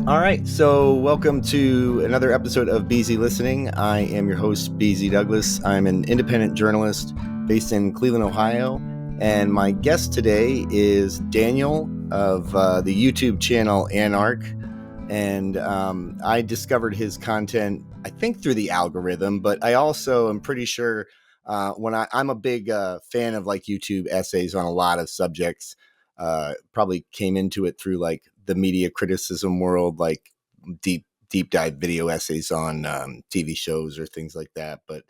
All right, so welcome to another episode of BZ Listening. I am your host, BZ Douglas. I'm an independent journalist based in Cleveland, Ohio, and my guest today is Daniel of the YouTube channel Anark. And I discovered his content, I think, through the algorithm, but I also am pretty sure when I'm a big fan of like YouTube essays on a lot of subjects. Probably came into it through like the media criticism world, like deep dive video essays on TV shows or things like that. But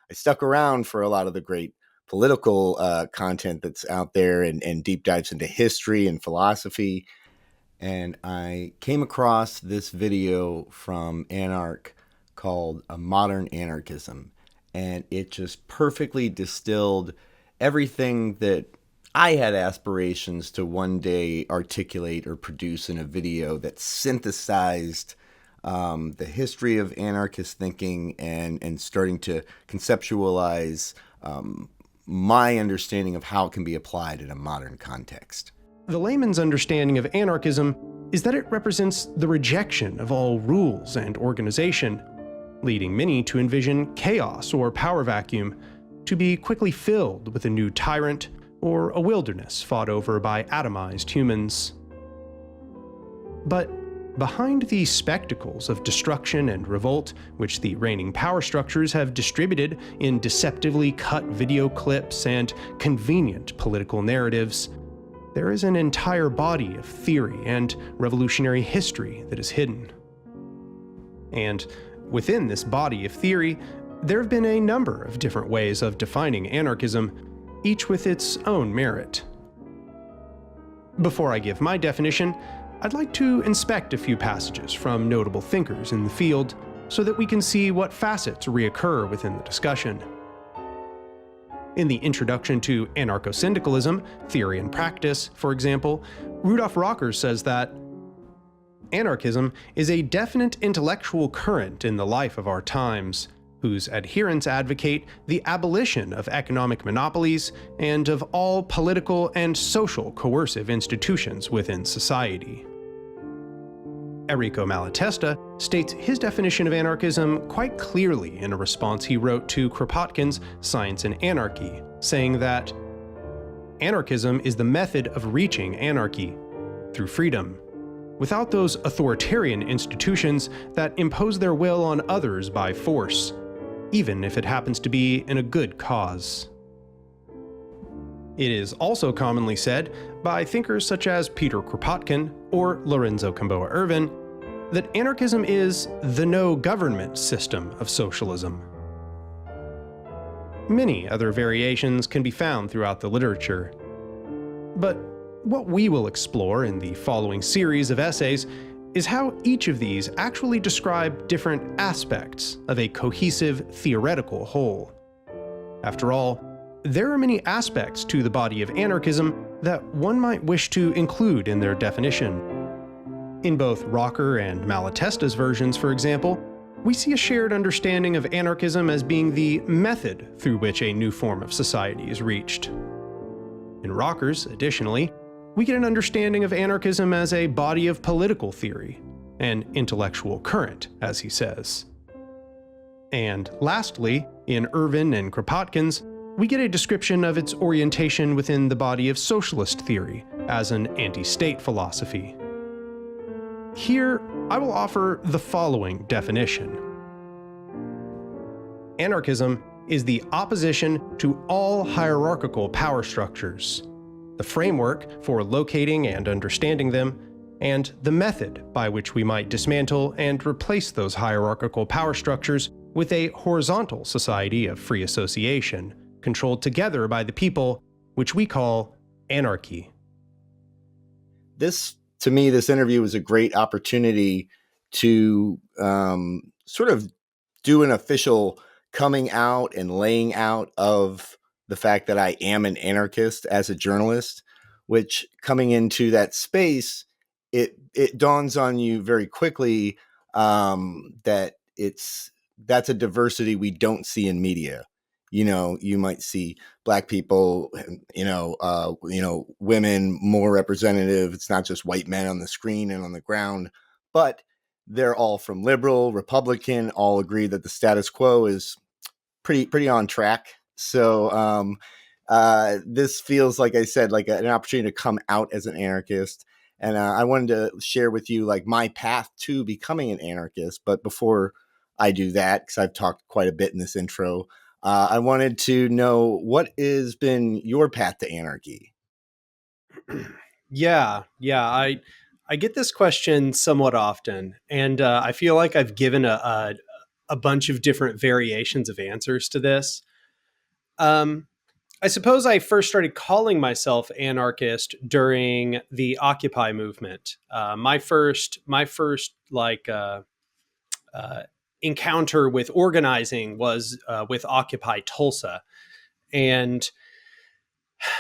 I stuck around for a lot of the great political content that's out there and deep dives into history and philosophy. And I came across this video from Anark called A Modern Anarchism. And it just perfectly distilled everything that I had aspirations to one day articulate or produce in a video that synthesized the history of anarchist thinking and starting to conceptualize my understanding of how it can be applied in a modern context. The layman's understanding of anarchism is that it represents the rejection of all rules and organization, leading many to envision chaos or power vacuum, to be quickly filled with a new tyrant or a wilderness fought over by atomized humans. But behind the spectacles of destruction and revolt, which the reigning power structures have distributed in deceptively cut video clips and convenient political narratives, there is an entire body of theory and revolutionary history that is hidden. And within this body of theory, there have been a number of different ways of defining anarchism, each with its own merit. Before I give my definition, I'd like to inspect a few passages from notable thinkers in the field so that we can see what facets reoccur within the discussion. In the Introduction to Anarcho-Syndicalism, Theory and Practice, for example, Rudolf Rocker says that anarchism is a definite intellectual current in the life of our times, whose adherents advocate the abolition of economic monopolies and of all political and social coercive institutions within society. Enrico Malatesta states his definition of anarchism quite clearly in a response he wrote to Kropotkin's Science and Anarchy, saying that anarchism is the method of reaching anarchy through freedom, without those authoritarian institutions that impose their will on others by force, even if it happens to be in a good cause. It is also commonly said by thinkers such as Peter Kropotkin or Lorenzo Camboa Irvin that anarchism is the no-government system of socialism. Many other variations can be found throughout the literature. But what we will explore in the following series of essays is how each of these actually describe different aspects of a cohesive theoretical whole. After all, there are many aspects to the body of anarchism that one might wish to include in their definition. In both Rocker and Malatesta's versions, for example, we see a shared understanding of anarchism as being the method through which a new form of society is reached. In Rocker's, additionally, we get an understanding of anarchism as a body of political theory, an intellectual current, as he says. And lastly, in Irvin and Kropotkin's, we get a description of its orientation within the body of socialist theory as an anti-state philosophy. Here, I will offer the following definition. Anarchism is the opposition to all hierarchical power structures, the framework for locating and understanding them, and the method by which we might dismantle and replace those hierarchical power structures with a horizontal society of free association, controlled together by the people, which we call anarchy. To me, this interview was a great opportunity to sort of do an official coming out and laying out of the fact that I am an anarchist as a journalist, which coming into that space, it dawns on you very quickly that that's a diversity we don't see in media. You might see Black people, women more representative. It's not just white men on the screen and on the ground, but they're all from liberal, Republican, all agree that the status quo is pretty on track. So this feels, like I said, like an opportunity to come out as an anarchist. And I wanted to share with you like my path to becoming an anarchist. But before I do that, because I've talked quite a bit in this intro, I wanted to know what has been your path to anarchy. Yeah, I get this question somewhat often, and I feel like I've given a bunch of different variations of answers to this. Um, I suppose I first started calling myself anarchist during the Occupy movement. My first uh, encounter with organizing was with Occupy Tulsa, and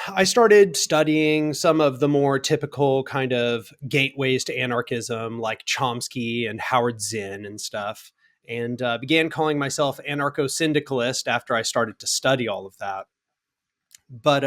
I started studying some of the more typical kind of gateways to anarchism, like Chomsky and Howard Zinn and stuff, and began calling myself anarcho syndicalist after I started to study all of that. But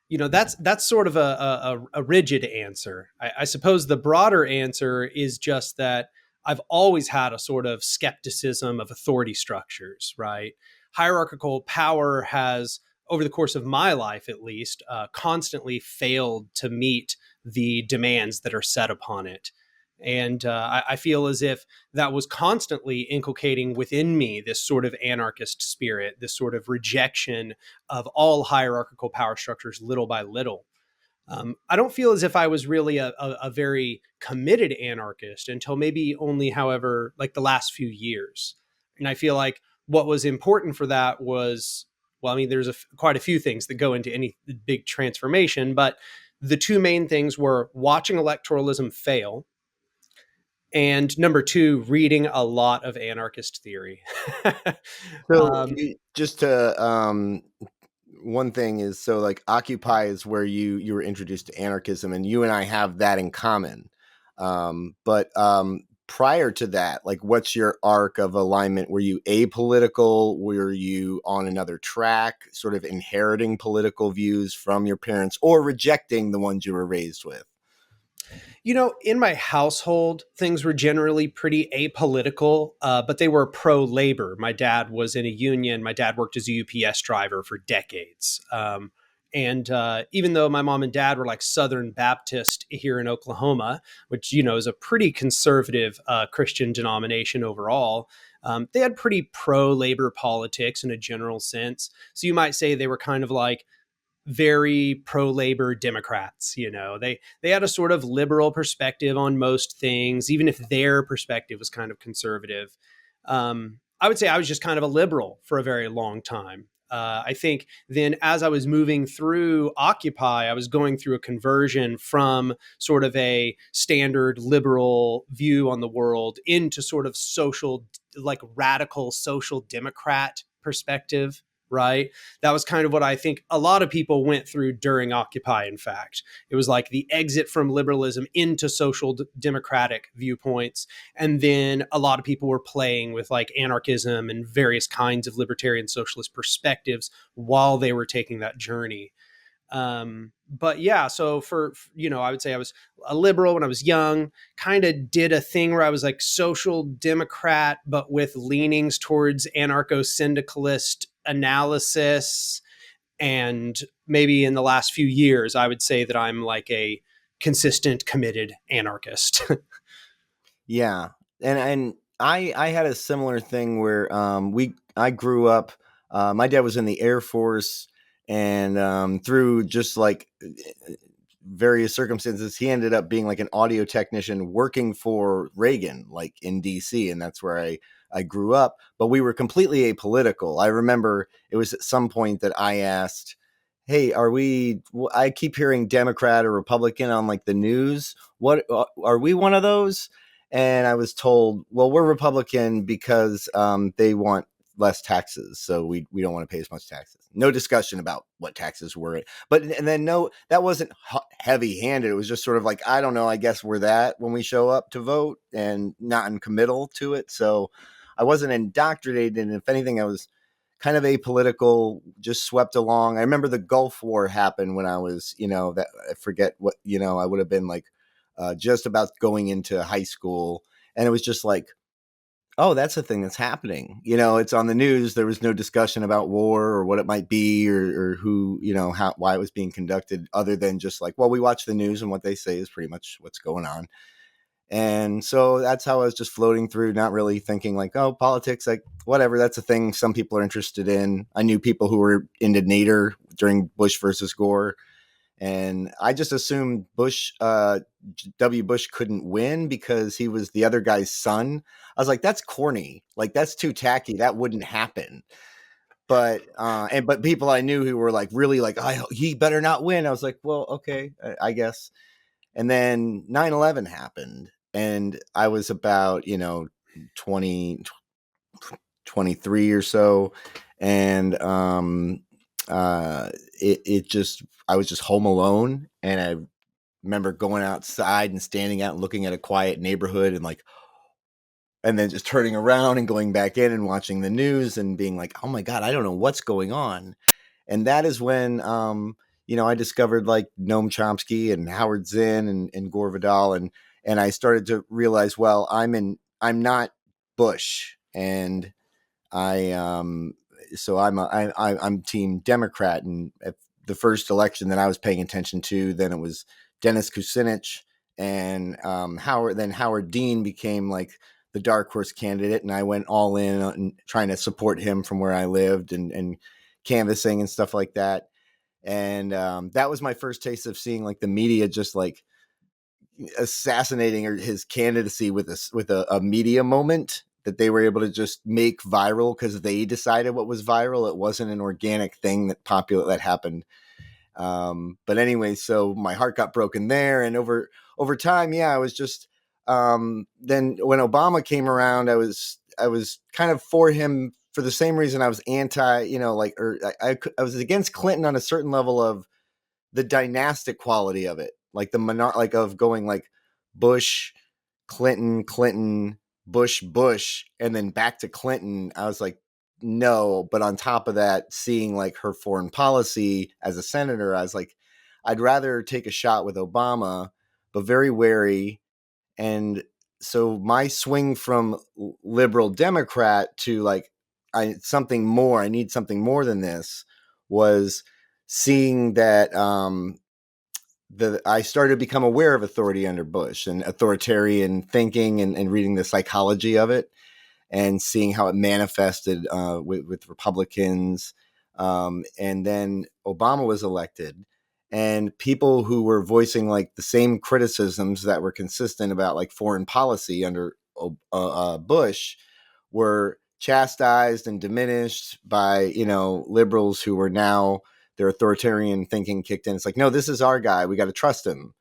that's sort of a rigid answer. I suppose the broader answer is just that I've always had a sort of skepticism of authority structures, right? Hierarchical power has, over the course of my life at least, constantly failed to meet the demands that are set upon it. And I feel as if that was constantly inculcating within me this sort of anarchist spirit, this sort of rejection of all hierarchical power structures little by little. I don't feel as if I was really a very committed anarchist until maybe only, however, like the last few years. And I feel like what was important for that was, well, I mean, there's quite a few things that go into any big transformation, but the two main things were watching electoralism fail, and number two, reading a lot of anarchist theory. So um, just to one thing is, so like Occupy is where you were introduced to anarchism, and you and I have that in common. But prior to that, like what's your arc of alignment? Were you apolitical? Were you on another track, sort of inheriting political views from your parents or rejecting the ones you were raised with? in my household, things were generally pretty apolitical, but they were pro labor. My dad was in a union. My dad worked as a UPS driver for decades. And even though my mom and dad were like Southern Baptist here in Oklahoma, which, is a pretty conservative Christian denomination overall, they had pretty pro labor politics in a general sense. So you might say they were kind of like very pro-labor Democrats. They had a sort of liberal perspective on most things, even if their perspective was kind of conservative. I would say I was just kind of a liberal for a very long time. I think then, as I was moving through Occupy, I was going through a conversion from sort of a standard liberal view on the world into sort of social, like radical social democrat perspective, right? That was kind of what I think a lot of people went through during Occupy, in fact. It was like the exit from liberalism into social democratic viewpoints. And then a lot of people were playing with like anarchism and various kinds of libertarian socialist perspectives while they were taking that journey. But yeah, so I would say I was a liberal when I was young, kind of did a thing where I was like social democrat, but with leanings towards anarcho syndicalist analysis. And maybe in the last few years, I would say that I'm like a consistent, committed anarchist. Yeah, and I had a similar thing where I grew up. My dad was in the Air Force, and through just like various circumstances, he ended up being like an audio technician working for Reagan, like in DC, and that's where I grew up. But we were completely apolitical. I remember it was at some point that I asked, "Hey, are we? I keep hearing Democrat or Republican on like the news. What are we one of those?" And I was told, "Well, we're Republican because they want less taxes, so we don't want to pay as much taxes." No discussion about what taxes were, but and then no, that wasn't heavy handed. It was just sort of like, I don't know. I guess we're that when we show up to vote and not in committal to it. So I wasn't indoctrinated, and if anything, I was kind of apolitical, just swept along. I remember the Gulf War happened when I was, that I forget what, I would have been like just about going into high school. And it was just like, oh, that's a thing that's happening. It's on the news. There was no discussion about war or what it might be, or who, why it was being conducted, other than just like, well, we watch the news and what they say is pretty much what's going on. And so that's how I was just floating through, not really thinking like, oh, politics, like whatever. That's a thing some people are interested in. I knew people who were into Nader during Bush versus Gore. And I just assumed W. Bush couldn't win because he was the other guy's son. I was like, that's corny. Like, that's too tacky. That wouldn't happen. But people I knew who were like, really like, he better not win. I was like, well, okay, I guess. And then 9/11 happened, and I was about, 20, 23 or so. And I was just home alone, and I remember going outside and standing out and looking at a quiet neighborhood and then just turning around and going back in and watching the news and being like, oh my God, I don't know what's going on. And that is when, I discovered like Noam Chomsky and Howard Zinn and Gore Vidal. And I started to realize, well, I'm not Bush. And I'm Team Democrat. And at the first election that I was paying attention to, then it was Dennis Kucinich, and Howard Dean became like the dark horse candidate, and I went all in on trying to support him from where I lived and canvassing and stuff like that. And that was my first taste of seeing like the media just like assassinating his candidacy with a media moment that they were able to just make viral because they decided what was viral. It wasn't an organic thing that happened. But anyway, so my heart got broken there, and over time, I was just then when Obama came around, I was kind of for him for the same reason I was anti, I was against Clinton on a certain level of the dynastic quality of it, like the like of going like Bush, Clinton, Bush, and then back to Clinton. I was like, no. But on top of that, seeing like her foreign policy as a senator, I was like, I'd rather take a shot with Obama, but very wary. And so my swing from liberal Democrat to like, I need something more than this, was seeing that I started to become aware of authority under Bush and authoritarian thinking and reading the psychology of it and seeing how it manifested with Republicans. And then Obama was elected, and people who were voicing like the same criticisms that were consistent about like foreign policy under Bush were chastised and diminished by, liberals who were now their authoritarian thinking kicked in. It's like, no, this is our guy. We got to trust him.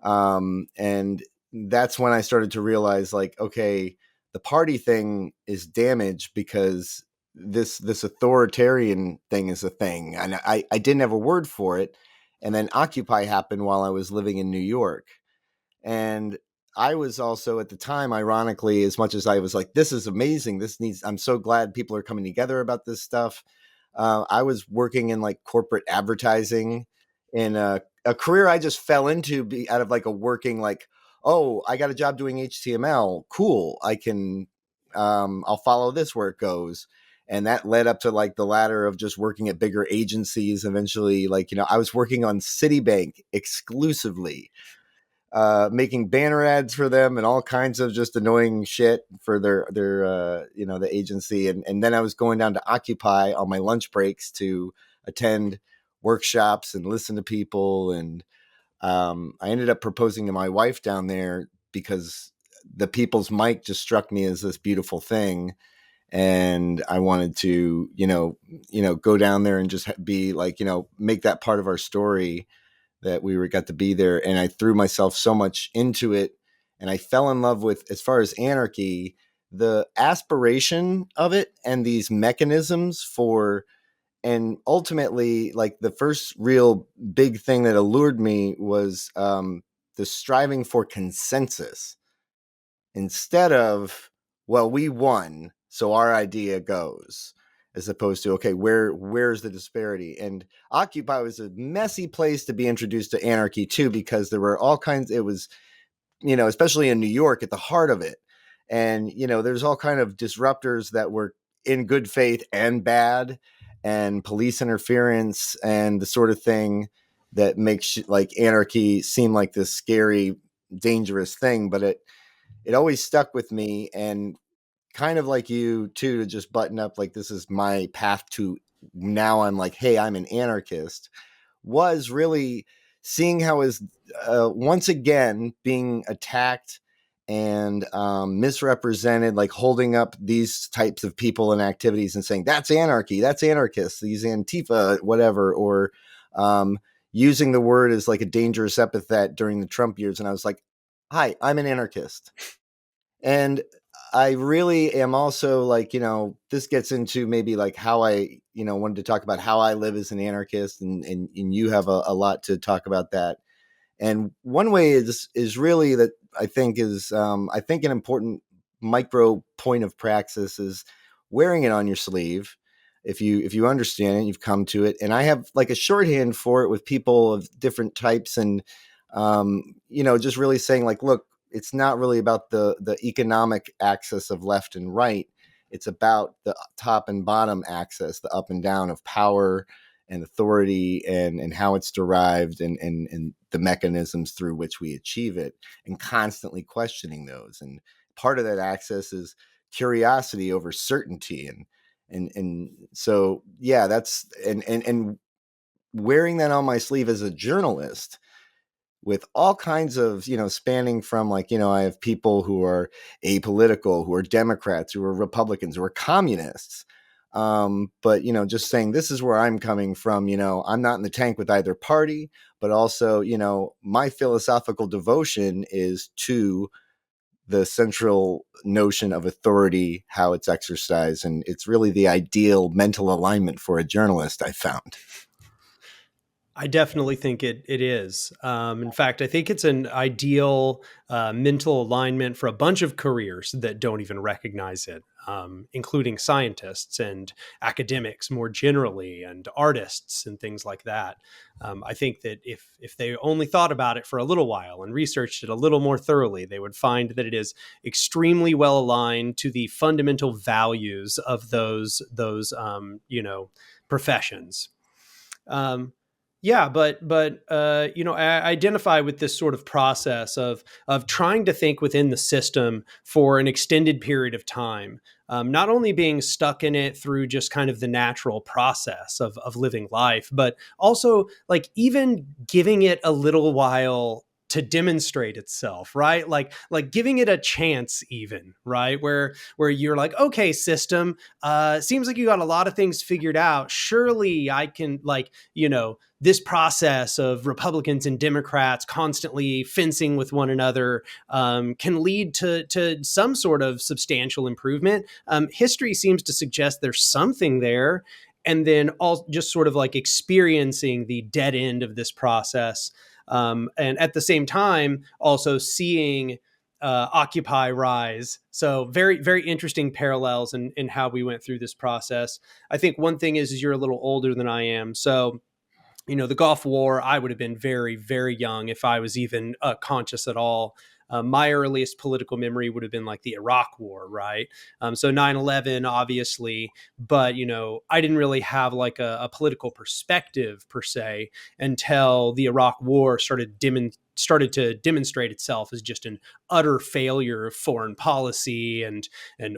And that's when I started to realize like, okay, the party thing is damaged because this authoritarian thing is a thing. And I didn't have a word for it. And then Occupy happened while I was living in New York. And I was also at the time, ironically, as much as I was like, this is amazing. I'm so glad people are coming together about this stuff. I was working in like corporate advertising in a career I just fell into out of like a working like, oh, I got a job doing HTML. Cool. I can, I'll follow this where it goes. And that led up to like the ladder of just working at bigger agencies. Eventually, like, I was working on Citibank exclusively, making banner ads for them and all kinds of just annoying shit for their the agency. And then I was going down to Occupy on my lunch breaks to attend workshops and listen to people. And I ended up proposing to my wife down there because the People's Mic just struck me as this beautiful thing. And I wanted to, go down there and just be like, make that part of our story, that we got to be there. And I threw myself so much into it, and I fell in love with, as far as anarchy, the aspiration of it and these mechanisms for, and ultimately like the first real big thing that allured me was the striving for consensus instead of, well, we won, so our idea goes, as opposed to, okay, where's the disparity? And Occupy was a messy place to be introduced to anarchy too, because there were all kinds, it was especially in New York, at the heart of it. And, there's all kind of disruptors that were in good faith and bad, and police interference and the sort of thing that makes like anarchy seem like this scary, dangerous thing. But it always stuck with me, and kind of like you too, to just button up like this is my path to now. I'm like, hey, I'm an anarchist. Was really seeing how is once again being attacked and misrepresented, like holding up these types of people and activities and saying that's anarchy, that's anarchists, these Antifa, whatever, or using the word as like a dangerous epithet during the Trump years. And I was like, hi, I'm an anarchist. And I really am also like, this gets into maybe like how I, wanted to talk about how I live as an anarchist, and you have a lot to talk about that. And one way is really that I think an important micro point of praxis is wearing it on your sleeve. If you understand it, you've come to it. And I have like a shorthand for it with people of different types, and just really saying like, look, it's not really about the economic axis of left and right. It's about the top and bottom axis, the up and down of power and authority, and how it's derived, and the mechanisms through which we achieve it, and constantly questioning those. And part of that axis is curiosity over certainty. And so, yeah, that's, and wearing that on my sleeve as a journalist, with all kinds of, spanning from like, I have people who are apolitical, who are Democrats, who are Republicans, who are communists. But, just saying this is where I'm coming from, I'm not in the tank with either party, but also, my philosophical devotion is to the central notion of authority, how it's exercised. And it's really the ideal mental alignment for a journalist, I found. I definitely think it is. In fact, I think it's an ideal mental alignment for a bunch of careers that don't even recognize it, including scientists and academics more generally, and artists and things like that. I think that if they only thought about it for a little while and researched it a little more thoroughly, they would find that it is extremely well aligned to the fundamental values of those professions. Yeah, but I identify with this sort of process of trying to think within the system for an extended period of time, not only being stuck in it through just kind of the natural process of living life, but also like even giving it a little while to demonstrate itself, right? Like giving it a chance, even, right? Where you're like, okay, system, seems like you got a lot of things figured out. Surely I can, like, this process of Republicans and Democrats constantly fencing with one another can lead to some sort of substantial improvement. History seems to suggest there's something there. And then all just sort of like experiencing the dead end of this process. And at the same time, also seeing Occupy rise. So very, very interesting parallels in how we went through this process. I think one thing is you're a little older than I am. So, the Gulf War, I would have been very, very young if I was even conscious at all. My earliest political memory would have been like the Iraq War, right? So 9/11, obviously, but, I didn't really have like a political perspective per se until the Iraq War started to demonstrate itself as just an utter failure of foreign policy,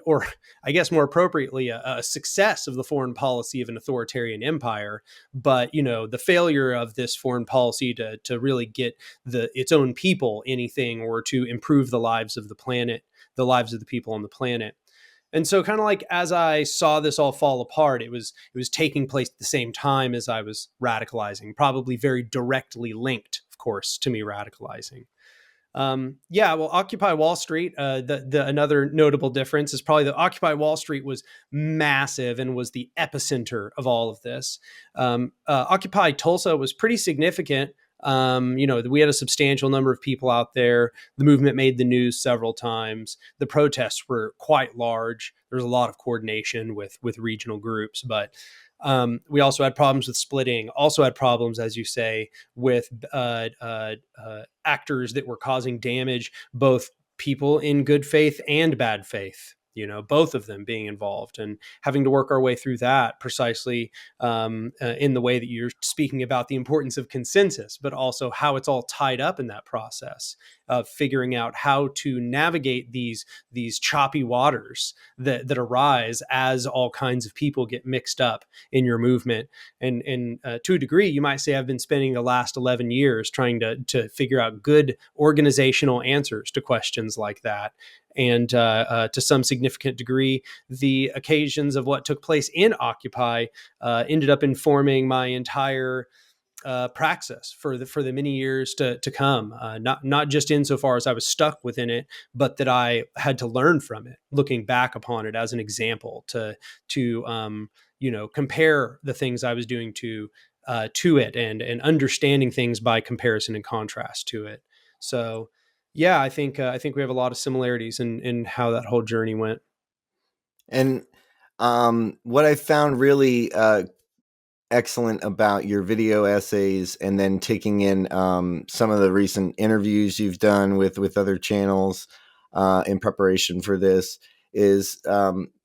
or I guess more appropriately, a success of the foreign policy of an authoritarian empire. But, the failure of this foreign policy to really get its own people anything, or to improve the lives of the planet, the lives of the people on the planet. And so kind of like as I saw this all fall apart, it was taking place at the same time as I was radicalizing, probably very directly linked, of course, to me radicalizing. Well, Occupy Wall Street, another notable difference is probably that Occupy Wall Street was massive and was the epicenter of all of this. Occupy Tulsa was pretty significant. We had a substantial number of people out there. The movement made the news several times. The protests were quite large. There was a lot of coordination with regional groups, but we also had problems with splitting. Also had problems, as you say, with actors that were causing damage, both people in good faith and bad faith, both of them being involved, and having to work our way through that precisely in the way that you're speaking about the importance of consensus, but also how it's all tied up in that process of figuring out how to navigate these choppy waters that arise as all kinds of people get mixed up in your movement. And to a degree, you might say I've been spending the last 11 years trying to figure out good organizational answers to questions like that. And to some significant degree, the occasions of what took place in Occupy ended up informing my entire praxis for the many years to come. Not just insofar as I was stuck within it, but that I had to learn from it, looking back upon it as an example to compare the things I was doing to it, and understanding things by comparison and contrast to it. So yeah, I think we have a lot of similarities in how that whole journey went. And what I found really excellent about your video essays, and then taking in some of the recent interviews you've done with other channels in preparation for this, is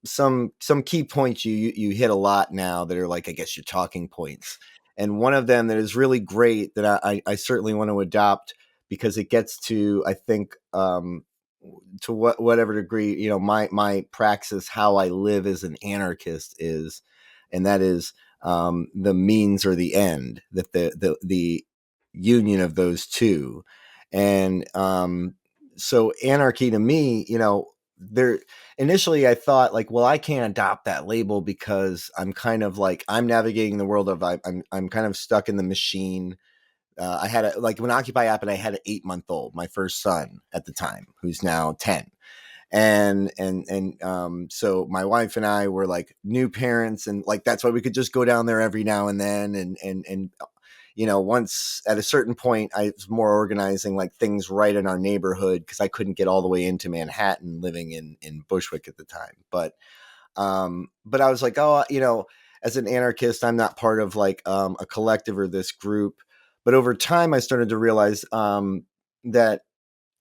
some key points you hit a lot now that are like, I guess, your talking points. And one of them that is really great that I certainly want to adopt, because it gets to, I think, to whatever degree, my praxis, how I live as an anarchist is, and that is the means or the end, that the union of those two. And so anarchy to me, there initially I thought like, well, I can't adopt that label because I'm kind of like, I'm navigating the world of, I'm kind of stuck in the machine. I had when Occupy happened, I had an 8-month-old, my first son at the time, who's now 10. So my wife and I were like new parents, and like, that's why we could just go down there every now and then. And once at a certain point, I was more organizing like things right in our neighborhood, because I couldn't get all the way into Manhattan, living in Bushwick at the time. But I was like, oh, as an anarchist, I'm not part of like a collective or this group. But over time, I started to realize that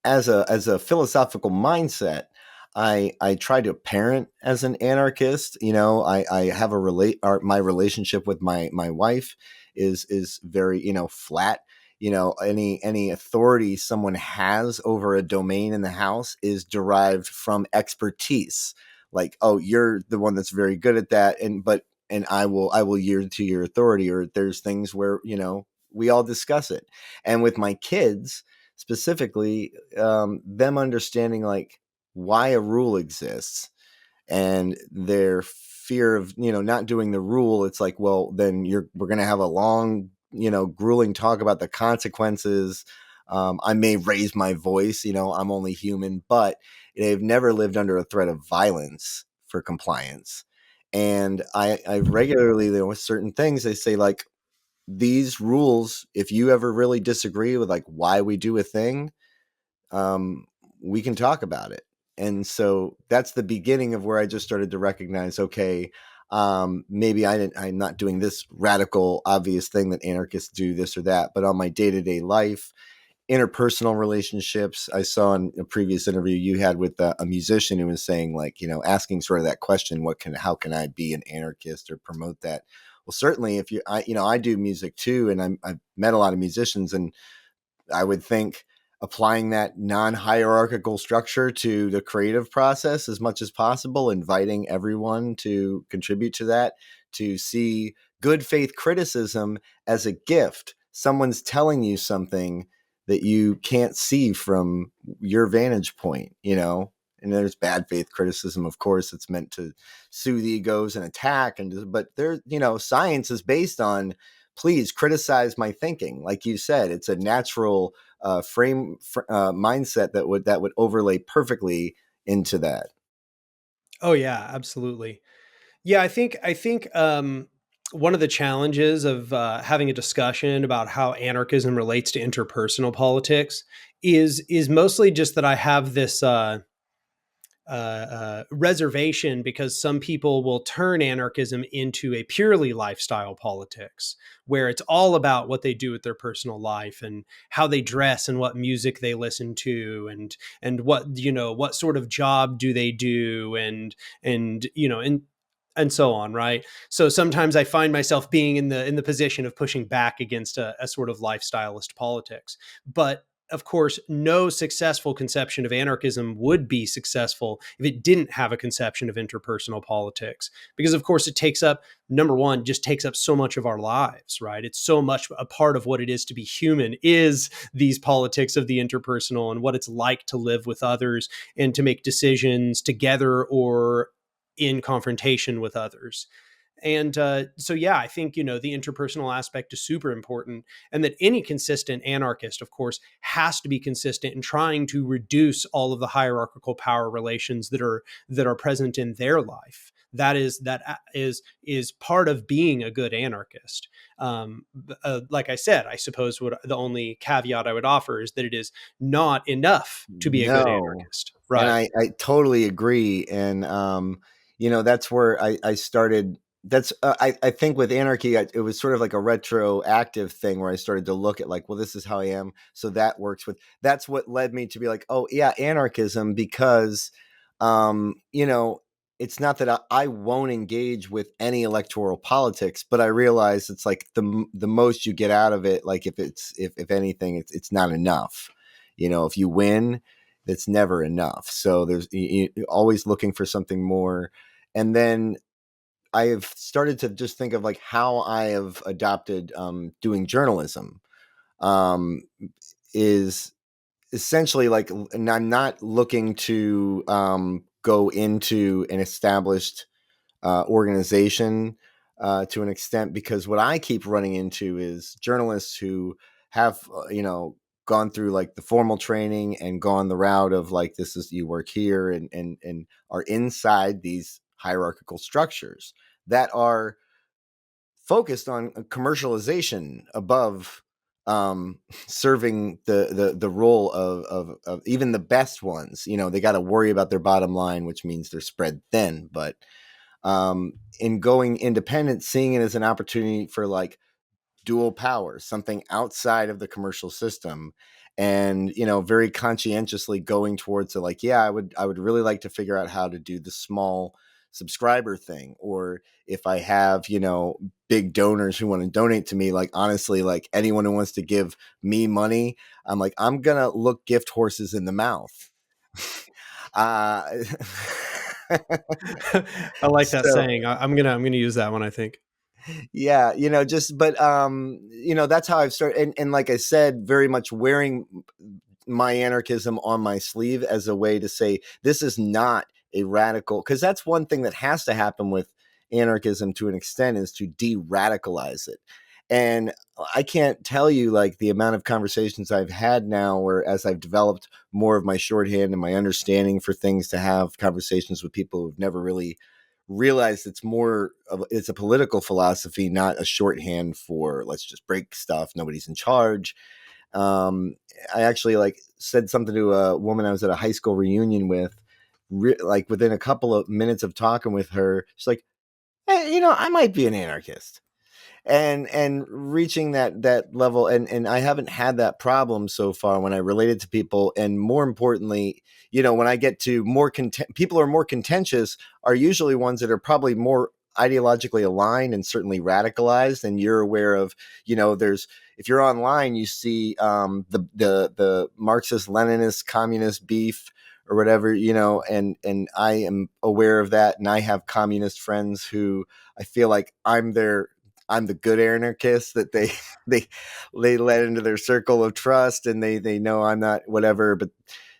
as a philosophical mindset, I try to parent as an anarchist. I have my relationship with my wife is very, flat. Any authority someone has over a domain in the house is derived from expertise. Like, oh, you're the one that's very good at that, and I will yield to your authority. Or there's things where, we all discuss it. And with my kids specifically, them understanding like why a rule exists, and their fear of, not doing the rule. It's like, well, then we're going to have a long, grueling talk about the consequences. I may raise my voice, I'm only human, but they've never lived under a threat of violence for compliance. And I regularly, with certain things, they say like, these rules, if you ever really disagree with like why we do a thing, we can talk about it. And so that's the beginning of where I just started to recognize, okay, maybe I'm not doing this radical, obvious thing that anarchists do, this or that, but on my day-to-day life, interpersonal relationships. I saw in a previous interview you had with a musician who was saying like, asking sort of that question, how can I be an anarchist or promote that? Well, certainly if I do music too, and I've met a lot of musicians, and I would think applying that non-hierarchical structure to the creative process as much as possible, inviting everyone to contribute to that, to see good faith criticism as a gift. Someone's telling you something that you can't see from your vantage point, and there's bad faith criticism, of course, it's meant to soothe egos and attack. But there, science is based on, please criticize my thinking. Like you said, it's a natural mindset that would overlay perfectly into that. Oh yeah, absolutely. Yeah, I think one of the challenges of having a discussion about how anarchism relates to interpersonal politics is mostly just that I have this reservation because some people will turn anarchism into a purely lifestyle politics where it's all about what they do with their personal life and how they dress and what music they listen to and what what sort of job do they do and so on, right? So sometimes I find myself being in the position of pushing back against a sort of lifestylist politics. But of course, no successful conception of anarchism would be successful if it didn't have a conception of interpersonal politics. Because, of course, it takes up, number one, just takes up so much of our lives, right? It's so much a part of what it is to be human is these politics of the interpersonal and what it's like to live with others and to make decisions together or in confrontation with others. And so, yeah, I think, the interpersonal aspect is super important, and that any consistent anarchist, of course, has to be consistent in trying to reduce all of the hierarchical power relations that are present in their life. That is part of being a good anarchist. Like I said, I suppose the only caveat I would offer is that it is not enough to be a good No. anarchist, And right? I totally agree. And, that's where I started. I think with anarchy, it was sort of like a retroactive thing where I started to look at like, well, this is how I am. So that's what led me to be like, oh yeah, anarchism, because, it's not that I won't engage with any electoral politics, but I realize it's like the most you get out of it. Like if anything, it's not enough. If you win, it's never enough. So you're always looking for something more. And then I've started to just think of like how I have adopted doing journalism um, is essentially like, and I'm not looking to go into an established organization to an extent, because what I keep running into is journalists who have, gone through like the formal training and gone the route of like, this is, you work here, and are inside these hierarchical structures that are focused on commercialization above serving the role of even the best ones. They got to worry about their bottom line, which means they're spread thin. But in going independent, seeing it as an opportunity for like dual power, something outside of the commercial system, and very conscientiously going towards it, like, yeah, I would really like to figure out how to do the small subscriber thing, or if I have big donors who want to donate to me, like honestly, like anyone who wants to give me money, I'm like, I'm gonna look gift horses in the mouth. uh I like that so saying. I'm gonna use that one, I think. yeah, just, but that's how I've started. And like I said, very much wearing my anarchism on my sleeve as a way to say, this is not a radical, because that's one thing that has to happen with anarchism to an extent, is to de-radicalize it. And I can't tell you like the amount of conversations I've had now where, as I've developed more of my shorthand and my understanding for things, to have conversations with people who've never really realized it's a political philosophy, not a shorthand for let's just break stuff, nobody's in charge. I actually like said something to a woman I was at a high school reunion with, like within a couple of minutes of talking with her, she's like, hey, I might be an anarchist. And reaching that level, and I haven't had that problem so far when I related to people. And more importantly, when I get to people who are more contentious are usually ones that are probably more ideologically aligned and certainly radicalized. And you're aware of, there's, if you're online, you see the Marxist Leninist communist beef or whatever, and I am aware of that. And I have communist friends who I feel like I'm the good anarchist that they let into their circle of trust, and they know I'm not whatever. But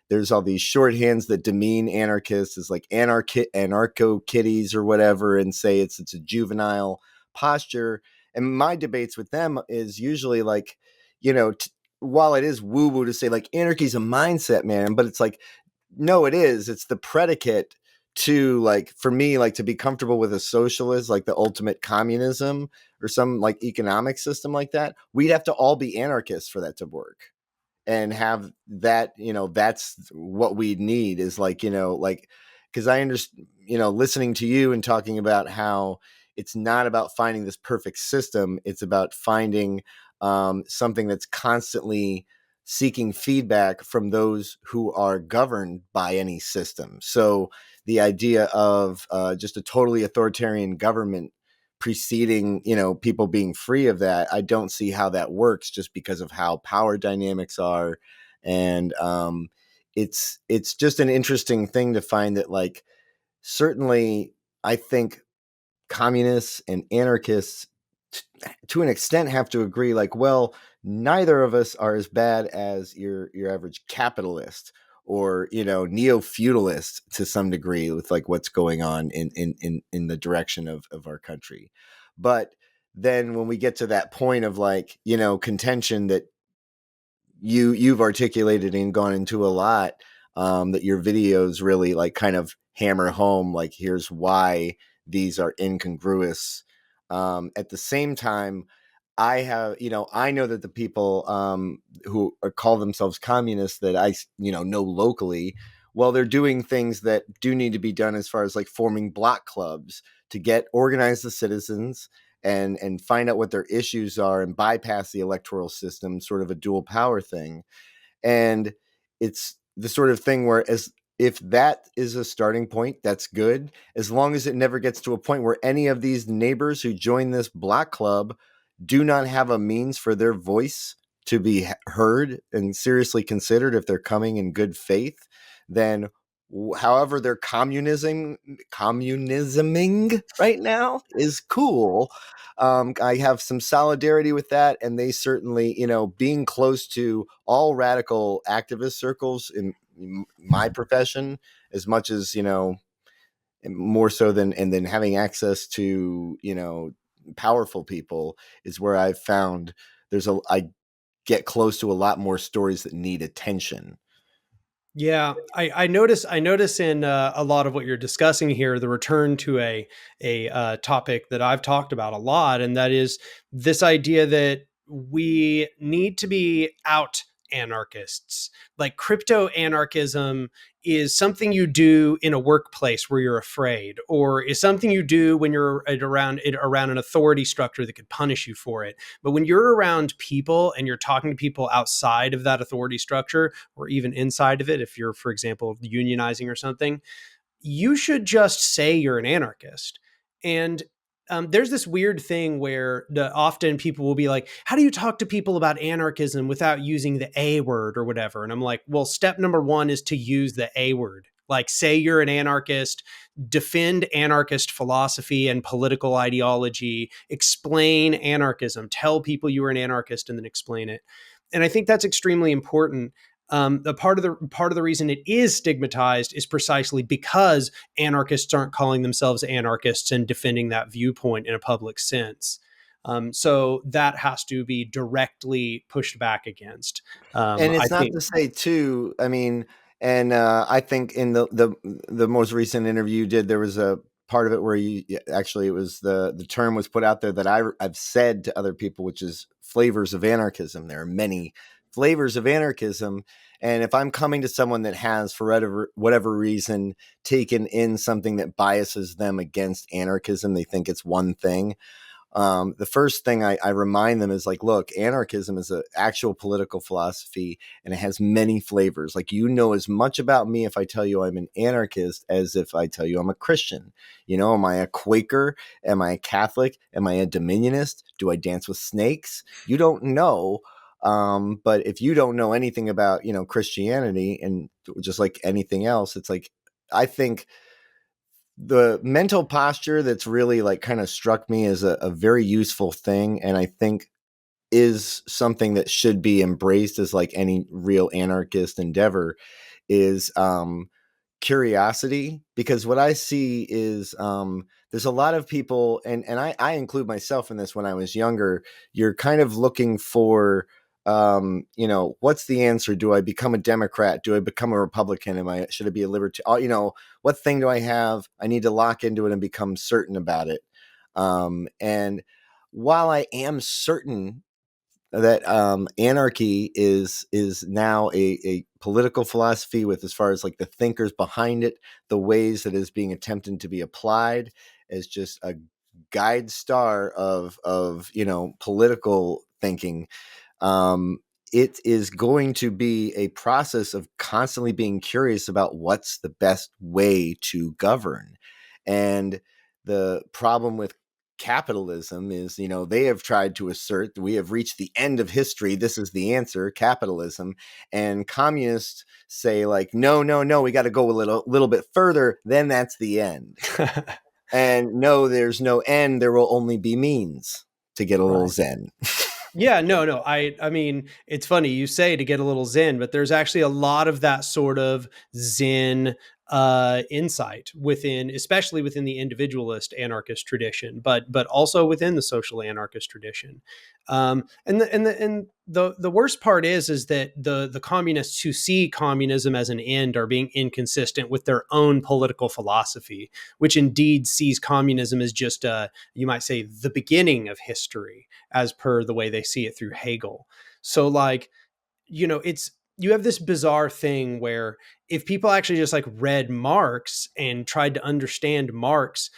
there's all these shorthands that demean anarchists as like anarcho kitties or whatever, and say it's a juvenile posture. And my debates with them is usually like, while it is woo woo to say like anarchy is a mindset, man, but it's like, no, it is. It's the predicate to, like, for me, like, to be comfortable with a socialist, like the ultimate communism or some like economic system like that, we'd have to all be anarchists for that to work, and have that, that's what we need, is like, like, because I understand, listening to you and talking about how it's not about finding this perfect system, it's about finding something that's constantly seeking feedback from those who are governed by any system. So the idea of just a totally authoritarian government preceding, people being free of that, I don't see how that works, just because of how power dynamics are. And it's just an interesting thing to find that, like, certainly I think communists and anarchists to an extent have to agree, like, well, neither of us are as bad as your average capitalist, or neo-feudalist to some degree, with like what's going on in the direction of our country. But then when we get to that point of, like, contention that you've articulated and gone into a lot, that your videos really, like, kind of hammer home, like, here's why these are incongruous. At the same time, I know that the people who call themselves communists that I know locally, well, they're doing things that do need to be done, as far as like forming block clubs to organize the citizens and find out what their issues are and bypass the electoral system, sort of a dual power thing. And it's the sort of thing where, as if that is a starting point, that's good, as long as it never gets to a point where any of these neighbors who join this block club do not have a means for their voice to be heard and seriously considered if they're coming in good faith. Then however they're communisming right now is cool. I have some solidarity with that, and they certainly, being close to all radical activist circles in my profession, as much as, more so than, and then having access to, powerful people, is where I've found I get close to a lot more stories that need attention. Yeah, I notice in a lot of what you're discussing here the return to a topic that I've talked about a lot, and that is this idea that we need to be out anarchists. Like crypto anarchism is something you do in a workplace where you're afraid, or is something you do when you're around an authority structure that could punish you for it. But when you're around people and you're talking to people outside of that authority structure, or even inside of it, if you're, for example, unionizing or something, you should just say you're an anarchist. And there's this weird thing where often people will be like, how do you talk to people about anarchism without using the A word or whatever? And I'm like, well, step number one is to use the A word. Like, say you're an anarchist, defend anarchist philosophy and political ideology, explain anarchism, tell people you are an anarchist, and then explain it. And I think that's extremely important. The part of the reason it is stigmatized is precisely because anarchists aren't calling themselves anarchists and defending that viewpoint in a public sense. So that has to be directly pushed back against. And I it's not think. to say too, I mean, and I think in the most recent interview you did, there was a part of it where you actually, it was the term was put out there that I've said to other people, which is flavors of anarchism. There are many flavors of anarchism. And if I'm coming to someone that has, for whatever reason, taken in something that biases them against anarchism, they think it's one thing. The first thing I remind them is, like, look, anarchism is an actual political philosophy, and it has many flavors. Like, as much about me if I tell you I'm an anarchist as if I tell you I'm a Christian. Am I a Quaker? Am I a Catholic? Am I a Dominionist? Do I dance with snakes? You don't know. But if you don't know anything about, Christianity, and just like anything else, it's like, I think the mental posture that's really, like, kind of struck me as a very useful thing, and I think is something that should be embraced as, like, any real anarchist endeavor, is curiosity. Because what I see is there's a lot of people, and I include myself in this. When I was younger, you're kind of looking for what's the answer? Do I become a Democrat? Do I become a Republican? Should I be a libertarian? What thing do I have? I need to lock into it and become certain about it. And while I am certain that anarchy is now a political philosophy, with as far as like the thinkers behind it, the ways that is being attempted to be applied as just a guide star of political thinking. It is going to be a process of constantly being curious about what's the best way to govern. And the problem with capitalism is, they have tried to assert that we have reached the end of history. This is the answer, capitalism. And communists say like, no, we got to go a little bit further. Then that's the end. And no, there's no end. There will only be means to get a little zen. Yeah, no. I mean, it's funny you say to get a little zen, but there's actually a lot of that sort of zen insight especially within the individualist anarchist tradition, but also within the social anarchist tradition. And the worst part is that the communists who see communism as an end are being inconsistent with their own political philosophy, which indeed sees communism as just you might say the beginning of history, as per the way they see it through Hegel. So like, you have this bizarre thing where if people actually just like read Marx and tried to understand Marx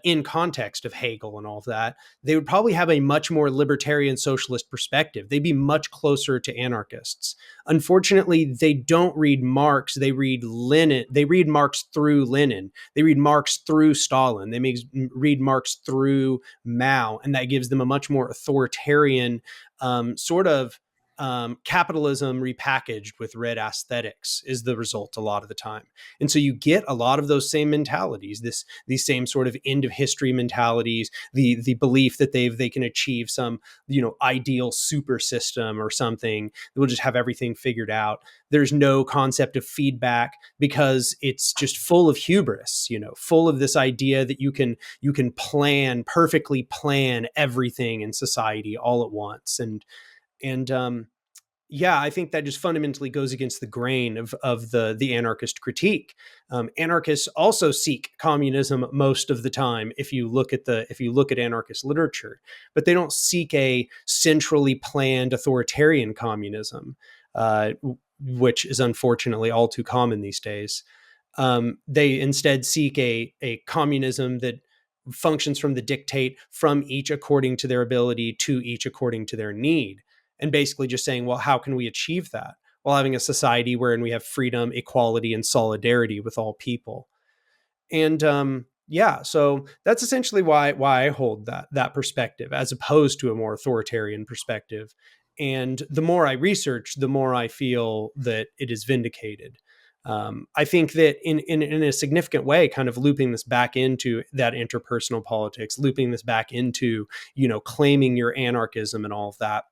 in context of Hegel and all of that, they would probably have a much more libertarian socialist perspective. They'd be much closer to anarchists. Unfortunately, they don't read Marx. They read Lenin. They read Marx through Lenin. They read Marx through Stalin. They read Marx through Mao. And that gives them a much more authoritarian sort of capitalism repackaged with red aesthetics is the result a lot of the time. And so you get a lot of those same mentalities, these same sort of end of history mentalities, the belief that they can achieve some, ideal super system or something that will just have everything figured out. There's no concept of feedback because it's just full of hubris, full of this idea that you can perfectly plan everything in society all at once. And yeah, I think that just fundamentally goes against the grain of the anarchist critique. Anarchists also seek communism most of the time. If you look at anarchist literature, but they don't seek a centrally planned authoritarian communism, which is unfortunately all too common these days. They instead seek a communism that functions from the dictate from each according to their ability to each according to their need. And basically just saying, well, how can we achieve that? While having a society wherein we have freedom, equality, and solidarity with all people. And so that's essentially why I hold that perspective as opposed to a more authoritarian perspective. And the more I research, the more I feel that it is vindicated. I think that in a significant way, kind of looping this back into that interpersonal politics, looping this back into, claiming your anarchism and all of that.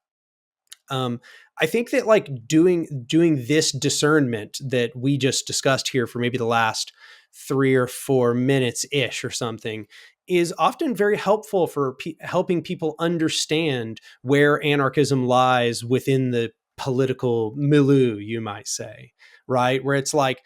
I think that like doing this discernment that we just discussed here for maybe the last 3 or 4 minutes ish or something is often very helpful for helping people understand where anarchism lies within the political milieu, you might say, right? Where it's like,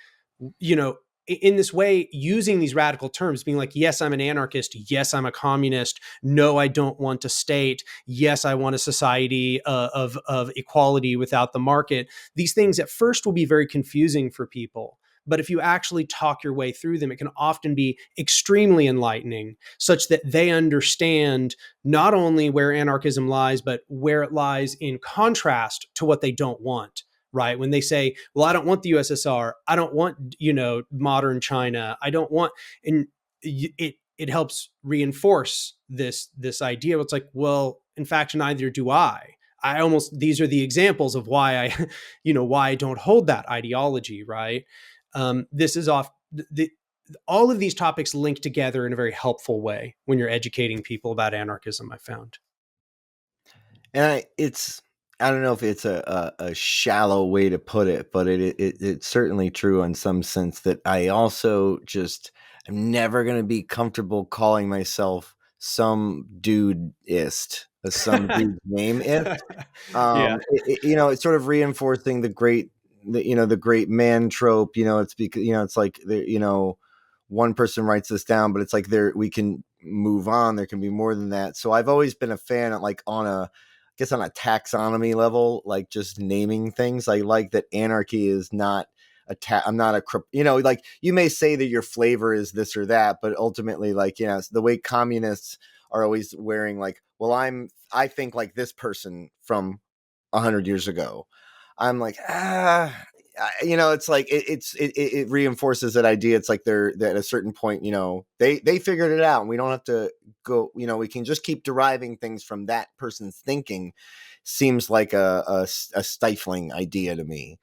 in this way, using these radical terms, being like, yes, I'm an anarchist. Yes, I'm a communist. No, I don't want a state. Yes, I want a society of equality without the market. These things at first will be very confusing for people. But if you actually talk your way through them, it can often be extremely enlightening, such that they understand not only where anarchism lies, but where it lies in contrast to what they don't want. Right? When they say, well, I don't want the USSR. I don't want, modern China. I don't want, and it helps reinforce this idea. It's like, well, in fact, neither do I. These are the examples of why I, why I don't hold that ideology. Right. This is all of these topics link together in a very helpful way when you're educating people about anarchism, I found. And I don't know if it's a shallow way to put it, but it's certainly true in some sense that I also just am never going to be comfortable calling myself some dudeist, some dude's name is. Yeah. It's sort of reinforcing the great man trope. It's because it's like one person writes this down, but it's like we can move on. There can be more than that. So I've always been a fan of, like, I guess on a taxonomy level, like just naming things. I like that anarchy is not I'm not like, you may say that your flavor is this or that, but ultimately, like, it's the way communists are always wearing, like, well, I think like this person from 100 years ago. I'm like, it's like it reinforces that idea. It's like they're at a certain point, they figured it out, and we don't have to go. We can just keep deriving things from that person's thinking. Seems like a stifling idea to me.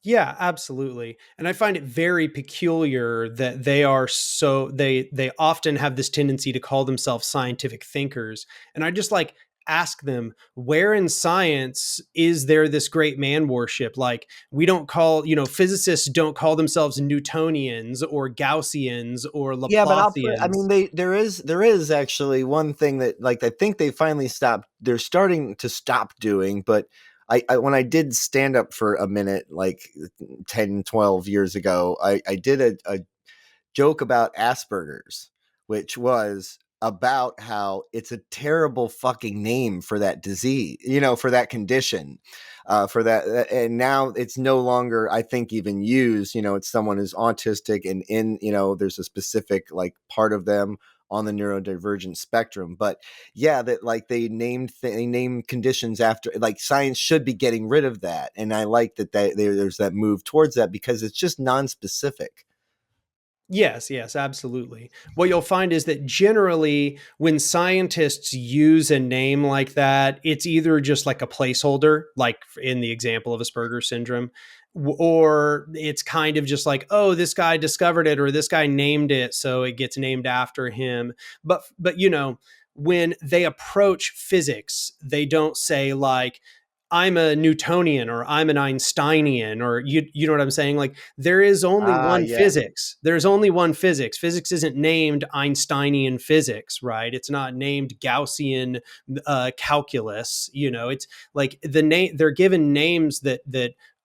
Yeah, absolutely. And I find it very peculiar that they often have this tendency to call themselves scientific thinkers. And I just like ask them, where in science is there this great man worship? Like, we don't call, physicists don't call themselves Newtonians or Gaussians or Yeah, but I Laplacians. mean, there is actually one thing that, like, I think they finally stopped. They're starting to stop doing, but when I did stand up for a minute, like 10, 12 years ago, I did a joke about Asperger's, which was about how it's a terrible fucking name for that disease, for that condition, for that. And now it's no longer, I think, even used. It's someone who's autistic, and there's a specific, like, part of them on the neurodivergent spectrum. But yeah, that, like, they named conditions after, like, science should be getting rid of that. And I like that there's that move towards that, because it's just non-specific. Yes, yes, absolutely. What you'll find is that generally, when scientists use a name like that, it's either just like a placeholder, like in the example of Asperger's syndrome, or it's kind of just like, oh, this guy discovered it, or this guy named it, so it gets named after him. But when they approach physics, they don't say like, I'm a Newtonian or I'm an Einsteinian, or you know what I'm saying? Like, there is only Ah, one yeah. physics. There's only one physics. Physics isn't named Einsteinian physics, right? It's not named Gaussian calculus. It's like the name, they're given names that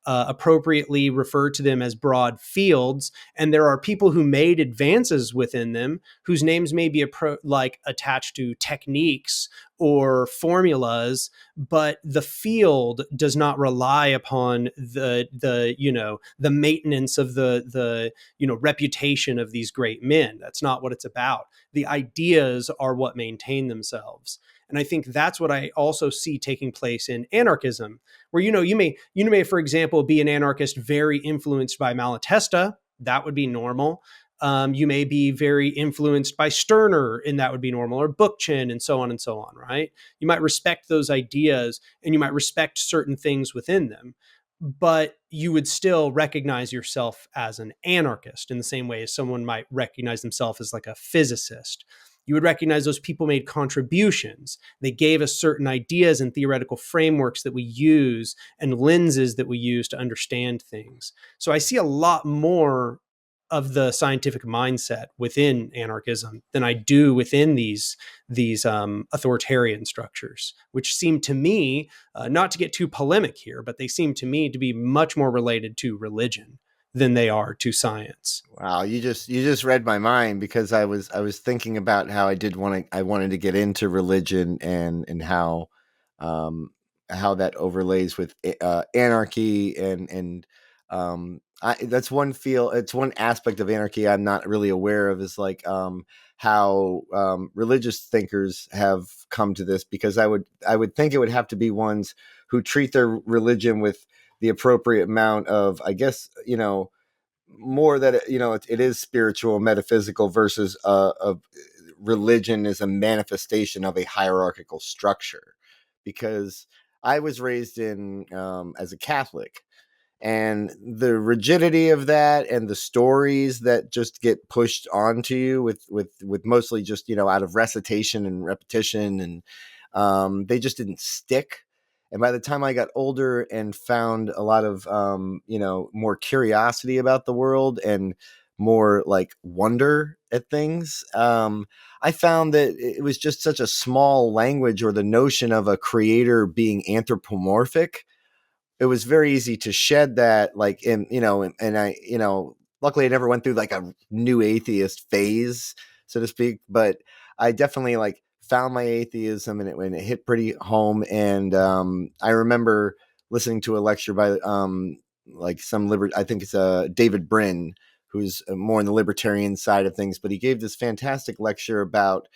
appropriately refer to them as broad fields, and there are people who made advances within them whose names may be like attached to techniques or formulas, but the field does not rely upon the maintenance of the reputation of these great men. That's not what it's about. The ideas are what maintain themselves. And I think that's what I also see taking place in anarchism, where you may, for example, be an anarchist very influenced by Malatesta. That would be normal. You may be very influenced by Stirner, and that would be normal, or Bookchin, and so on and so on, right? You might respect those ideas, and you might respect certain things within them, but you would still recognize yourself as an anarchist in the same way as someone might recognize themselves as like a physicist. You would recognize those people made contributions. They gave us certain ideas and theoretical frameworks that we use and lenses that we use to understand things. So I see a lot more of the scientific mindset within anarchism than I do within these authoritarian structures, which seem to me, not to get too polemic here, but they seem to me to be much more related to religion than they are to science. Wow, you just read my mind, because I was thinking about how I wanted to get into religion, and um how that overlays with anarchy, and it's one aspect of anarchy I'm not really aware of, is like how religious thinkers have come to this, because I would think it would have to be ones who treat their religion with the appropriate amount of, I guess, more that it is spiritual, metaphysical, versus a religion is a manifestation of a hierarchical structure. Because I was raised in as a Catholic, and the rigidity of that, and the stories that just get pushed onto you with mostly just out of recitation and repetition, and they just didn't stick. And by the time I got older and found a lot of more curiosity about the world, and more like wonder, at things. I found that it was just such a small language, or the notion of a creator being anthropomorphic. It was very easy to shed that, like, and I, luckily I never went through like a new atheist phase, so to speak, but I definitely like found my atheism, and when it hit pretty home. And I remember listening to a lecture by like I think it's David Brin, who's more on the libertarian side of things, but he gave this fantastic lecture about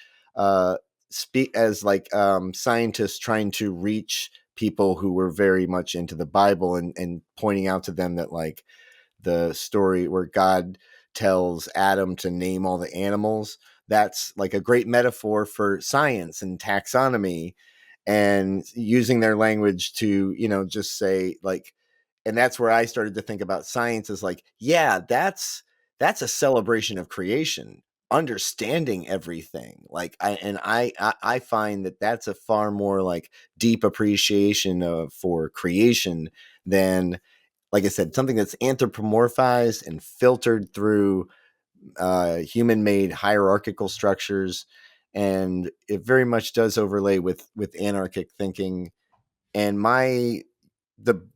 speak as like scientists trying to reach people who were very much into the Bible, and pointing out to them that, like, the story where God tells Adam to name all the animals, that's like a great metaphor for science and taxonomy, and using their language to, just say, like, and that's where I started to think about science as like, yeah, that's a celebration of creation, understanding everything. Like, I find that that's a far more like deep appreciation for creation than, like I said, something that's anthropomorphized and filtered through human-made hierarchical structures. And it very much does overlay with anarchic thinking. And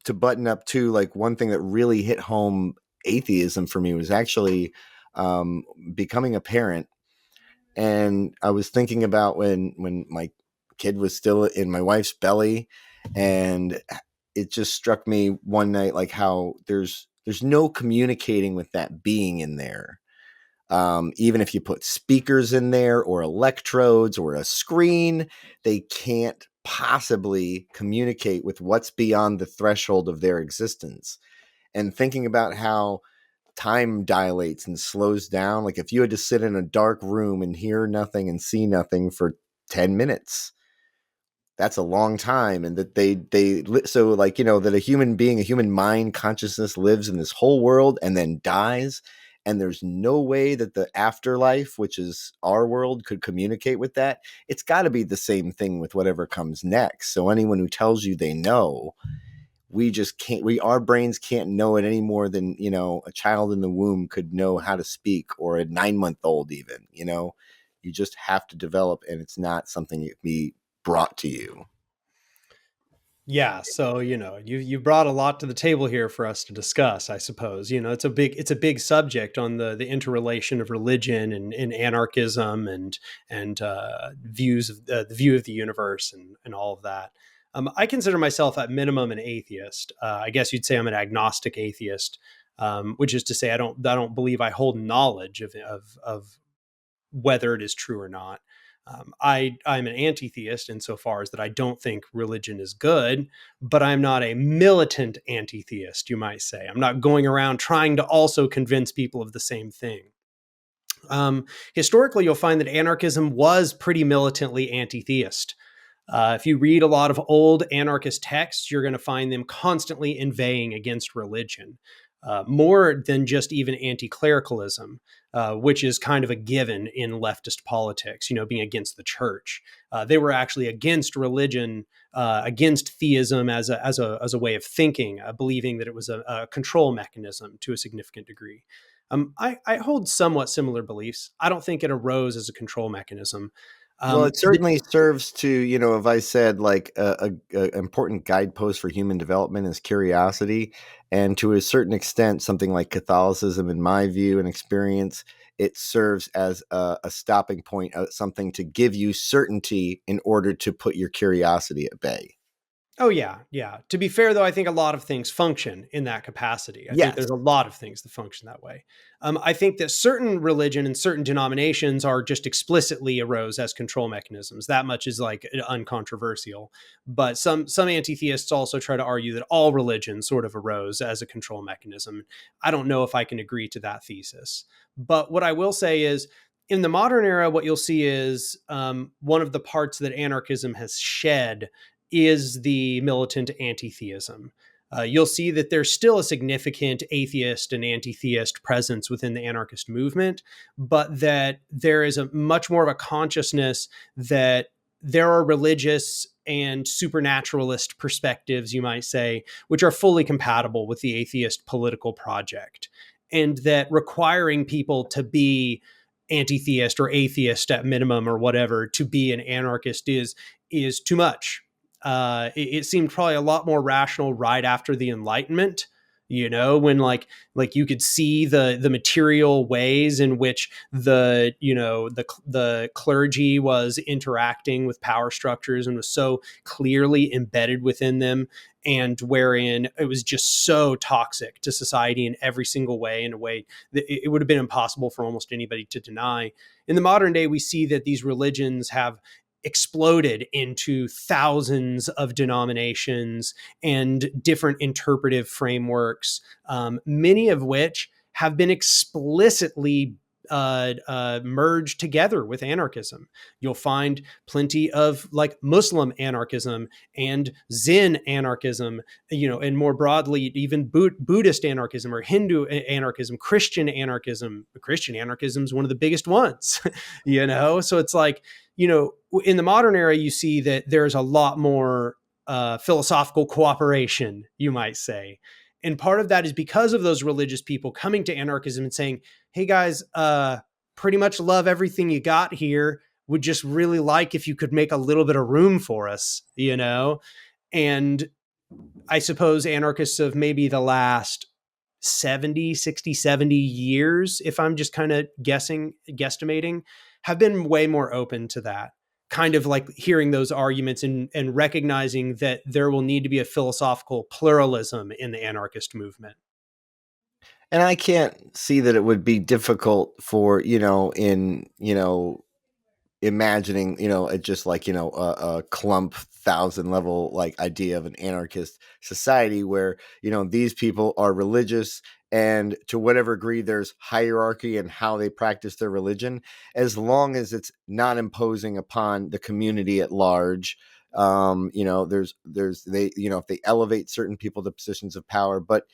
to button up too, like, one thing that really hit home atheism for me was actually becoming a parent. And I was thinking about when my kid was still in my wife's belly, and it just struck me one night, like, how there's no communicating with that being in there. Even if you put speakers in there or electrodes or a screen, they can't possibly communicate with what's beyond the threshold of their existence. And thinking about how time dilates and slows down, like if you had to sit in a dark room and hear nothing and see nothing for 10 minutes, that's a long time. And that so, like, that a human being, a human mind consciousness lives in this whole world and then dies, and there's no way that the afterlife, which is our world, could communicate with that. It's got to be the same thing with whatever comes next. So anyone who tells you they know, we just can't, our brains can't know it any more than, a child in the womb could know how to speak, or a 9-month old even. You just have to develop, and it's not something that can be brought to you. Yeah, so you brought a lot to the table here for us to discuss. I suppose it's a big subject on the interrelation of religion and anarchism and views of the view of the universe and all of that. I consider myself at minimum an atheist. I guess you'd say I'm an agnostic atheist, which is to say I don't believe I hold knowledge of whether it is true or not. I'm an anti-theist insofar as that I don't think religion is good, but I'm not a militant anti-theist, you might say. I'm not going around trying to also convince people of the same thing. Historically, you'll find that anarchism was pretty militantly anti-theist. If you read a lot of old anarchist texts, you're going to find them constantly inveighing against religion, more than just even anti-clericalism, which is kind of a given in leftist politics, being against the church. They were actually against religion, against theism as a way of thinking, believing that it was a control mechanism to a significant degree. I hold somewhat similar beliefs. I don't think it arose as a control mechanism. Well, it certainly serves to, if I said, like, a important guidepost for human development is curiosity. And to a certain extent, something like Catholicism, in my view and experience, it serves as a stopping point, something to give you certainty in order to put your curiosity at bay. Oh, yeah. Yeah. To be fair, though, I think a lot of things function in that capacity. I think Yes. there's a lot of things that function that way. I think that certain religion and certain denominations are just explicitly arose as control mechanisms. That much is like uncontroversial. But some anti-theists also try to argue that all religion sort of arose as a control mechanism. I don't know if I can agree to that thesis. But what I will say is, in the modern era, what you'll see is one of the parts that anarchism has shed is the militant anti-theism. You'll see that there's still a significant atheist and anti-theist presence within the anarchist movement, but that there is a much more of a consciousness that there are religious and supernaturalist perspectives, you might say, which are fully compatible with the atheist political project. And that requiring people to be anti-theist or atheist at minimum or whatever to be an anarchist is too much. It seemed probably a lot more rational right after the Enlightenment, when like you could see the material ways in which the clergy was interacting with power structures and was so clearly embedded within them, and wherein it was just so toxic to society in every single way, in a way that it would have been impossible for almost anybody to deny. In the modern day, we see that these religions have exploded into thousands of denominations and different interpretive frameworks, many of which have been explicitly merged together with anarchism. You'll find plenty of like Muslim anarchism and Zen anarchism, and more broadly, even Buddhist anarchism or Hindu anarchism, Christian anarchism. Christian anarchism is one of the biggest ones, So it's like, in the modern era, you see that there's a lot more philosophical cooperation, you might say. And part of that is because of those religious people coming to anarchism and saying, hey guys, pretty much love everything you got here. Would just really like if you could make a little bit of room for us, And I suppose anarchists of maybe the last 70 years, if I'm just kind of guesstimating, have been way more open to that. Kind of like hearing those arguments and recognizing that there will need to be a philosophical pluralism in the anarchist movement. And I can't see that it would be difficult for, imagining, just like, a clump 1,000 level like idea of an anarchist society where, these people are religious, and to whatever degree there's hierarchy in how they practice their religion, as long as it's not imposing upon the community at large. There's they, if they elevate certain people to positions of power, but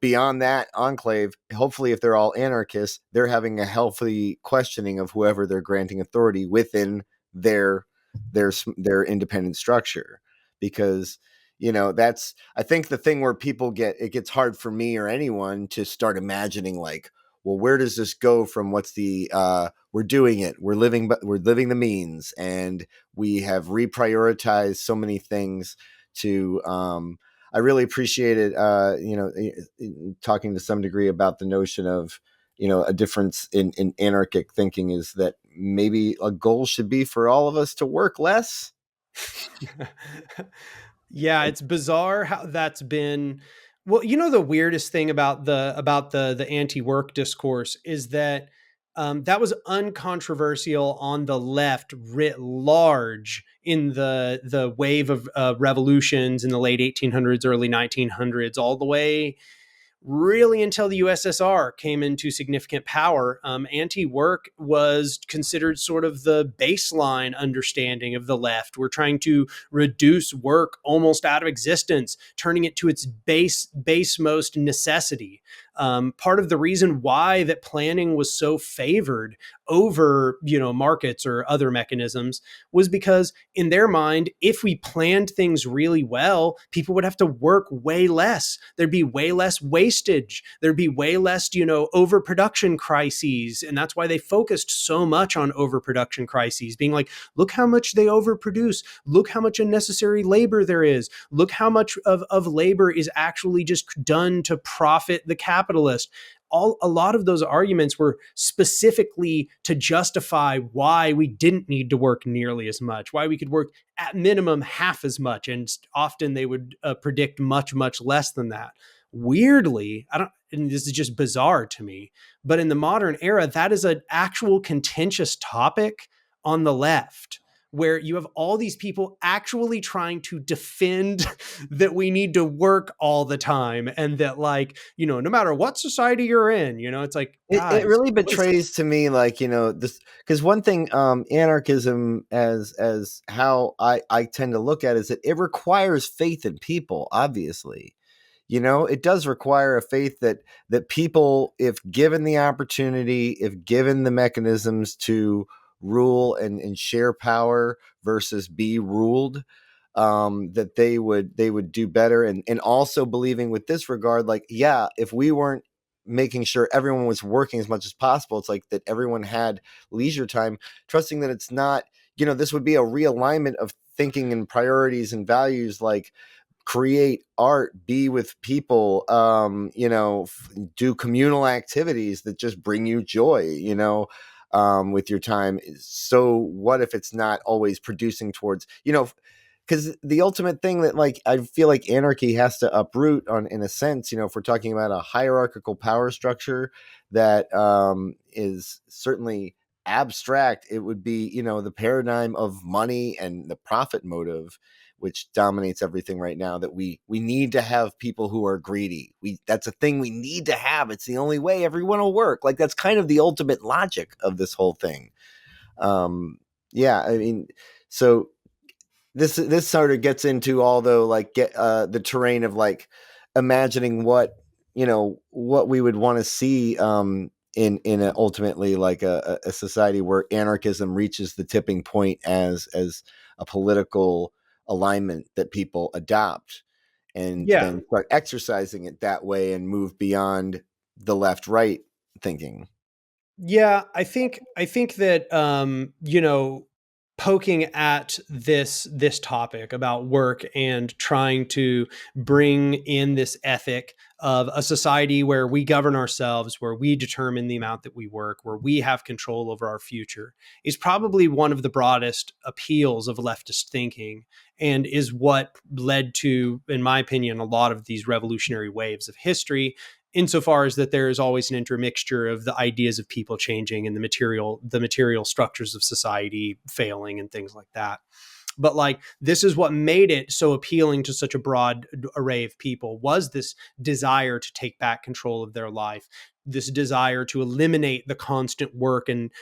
beyond that enclave, hopefully if they're all anarchists, they're having a healthy questioning of whoever they're granting authority within their their independent structure. Because that's, I think, the thing where it gets hard for me or anyone to start imagining, like, well, where does this go from what's the we're doing it, we're living the means, and we have reprioritized so many things to I really appreciated, talking to some degree about the notion of, a difference in anarchic thinking is that maybe a goal should be for all of us to work less. Yeah, it's bizarre how that's been. Well, the weirdest thing about the anti-work discourse is that that was uncontroversial on the left writ large in the wave of revolutions in the late 1800s, early 1900s, all the way really until the USSR came into significant power. Anti-work was considered sort of the baseline understanding of the left. We're trying to reduce work almost out of existence, turning it to its basemost necessity. Part of the reason why that planning was so favored over, markets or other mechanisms was because in their mind, if we planned things really well, people would have to work way less. There'd be way less wastage. There'd be way less, overproduction crises. And that's why they focused so much on overproduction crises, being like, look how much they overproduce. Look how much unnecessary labor there is. Look how much of labor is actually just done to profit the capitalist. A lot of those arguments were specifically to justify why we didn't need to work nearly as much, why we could work at minimum half as much, and often they would predict much, much less than that. Weirdly, and this is just bizarre to me, but in the modern era, that is an actual contentious topic on the left, where you have all these people actually trying to defend that we need to work all the time, and that, like, no matter what society you're in, it's like, guys, it really betrays to me, like, this, because one thing, anarchism, as how I tend to look at it, is that it requires faith in people. Obviously, it does require a faith that people, if given the opportunity, if given the mechanisms to rule and share power versus be ruled, that they would do better. And also believing with this regard, like, yeah, if we weren't making sure everyone was working as much as possible. It's like that everyone had leisure time, trusting that it's not, this would be a realignment of thinking and priorities and values, like create art, be with people, do communal activities that just bring you joy, with your time. So what if it's not always producing towards, because the ultimate thing that, like, I feel like anarchy has to uproot on, in a sense, if we're talking about a hierarchical power structure that is certainly abstract, it would be, the paradigm of money and the profit motive, which dominates everything right now. That we need to have people who are greedy. That's a thing we need to have. It's the only way everyone will work. Like, that's kind of the ultimate logic of this whole thing. Yeah, I mean, so this sort of gets into, although, like, get the terrain of, like, imagining what what we would want to see in a, ultimately, like a society where anarchism reaches the tipping point as a political alignment that people adopt, and Yeah. then start exercising it that way and move beyond the left right thinking. Yeah, I think that poking at this topic about work and trying to bring in this ethic of a society where we govern ourselves, where we determine the amount that we work, where we have control over our future, is probably one of the broadest appeals of leftist thinking, and is what led to, in my opinion, a lot of these revolutionary waves of history, insofar as that there is always an intermixture of the ideas of people changing and the material structures of society failing and things like that. But, like, this is what made it so appealing to such a broad array of people, was this desire to take back control of their life, this desire to eliminate the constant work and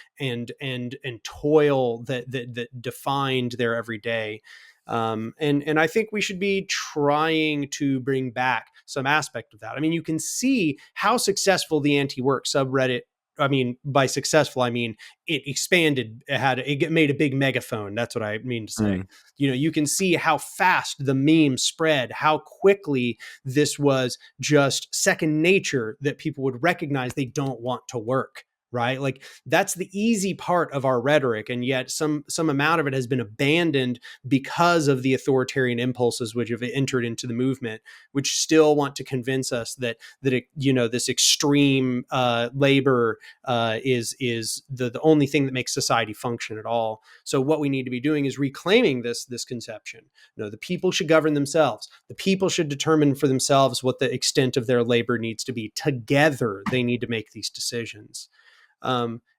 toil that defined their everyday. And I think we should be trying to bring back some aspect of that. I mean, you can see how successful the anti-work subreddit. I mean, by successful, I mean it expanded. It made a big megaphone. That's what I mean to say. Mm. You can see how fast the meme spread, how quickly this was just second nature, that people would recognize they don't want to work. Right? Like, that's the easy part of our rhetoric, and yet some amount of it has been abandoned because of the authoritarian impulses which have entered into the movement, which still want to convince us that this extreme labor is the only thing that makes society function at all. So what we need to be doing is reclaiming this conception. The people should govern themselves. The people should determine for themselves what the extent of their labor needs to be. Together, they need to make these decisions.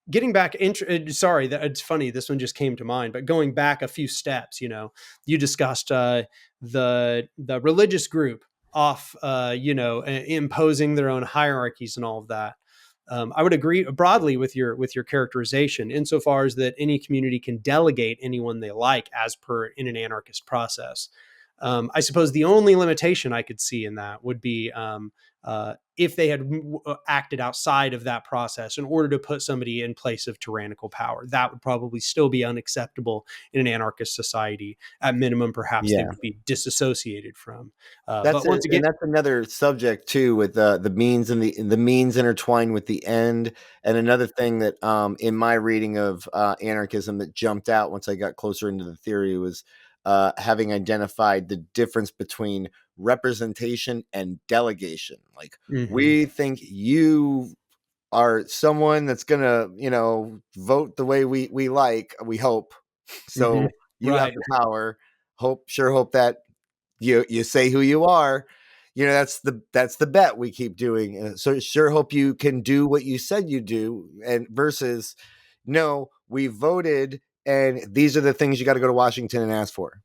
Getting back, sorry, that it's funny. This one just came to mind, but going back a few steps, you discussed the religious group off, imposing their own hierarchies and all of that. I would agree broadly with your characterization, insofar as that any community can delegate anyone they like as per in an anarchist process. I suppose the only limitation I could see in that would be if they had acted outside of that process in order to put somebody in place of tyrannical power. That would probably still be unacceptable in an anarchist society. At minimum, perhaps they Yeah. would be disassociated from. That's But it, once again, and that's another subject too, with the means and the means intertwined with the end. And another thing that, in my reading of anarchism, that jumped out once I got closer into the theory was having identified the difference between representation and delegation. Like, mhm. we think you are someone that's gonna, vote the way we like. We hope Mhm. so. You have Right. the power. Hope that you say who you are. That's the bet we keep doing. So sure hope you can do what you said you do, and versus, no, we voted and these are the things you got to go to Washington and ask for.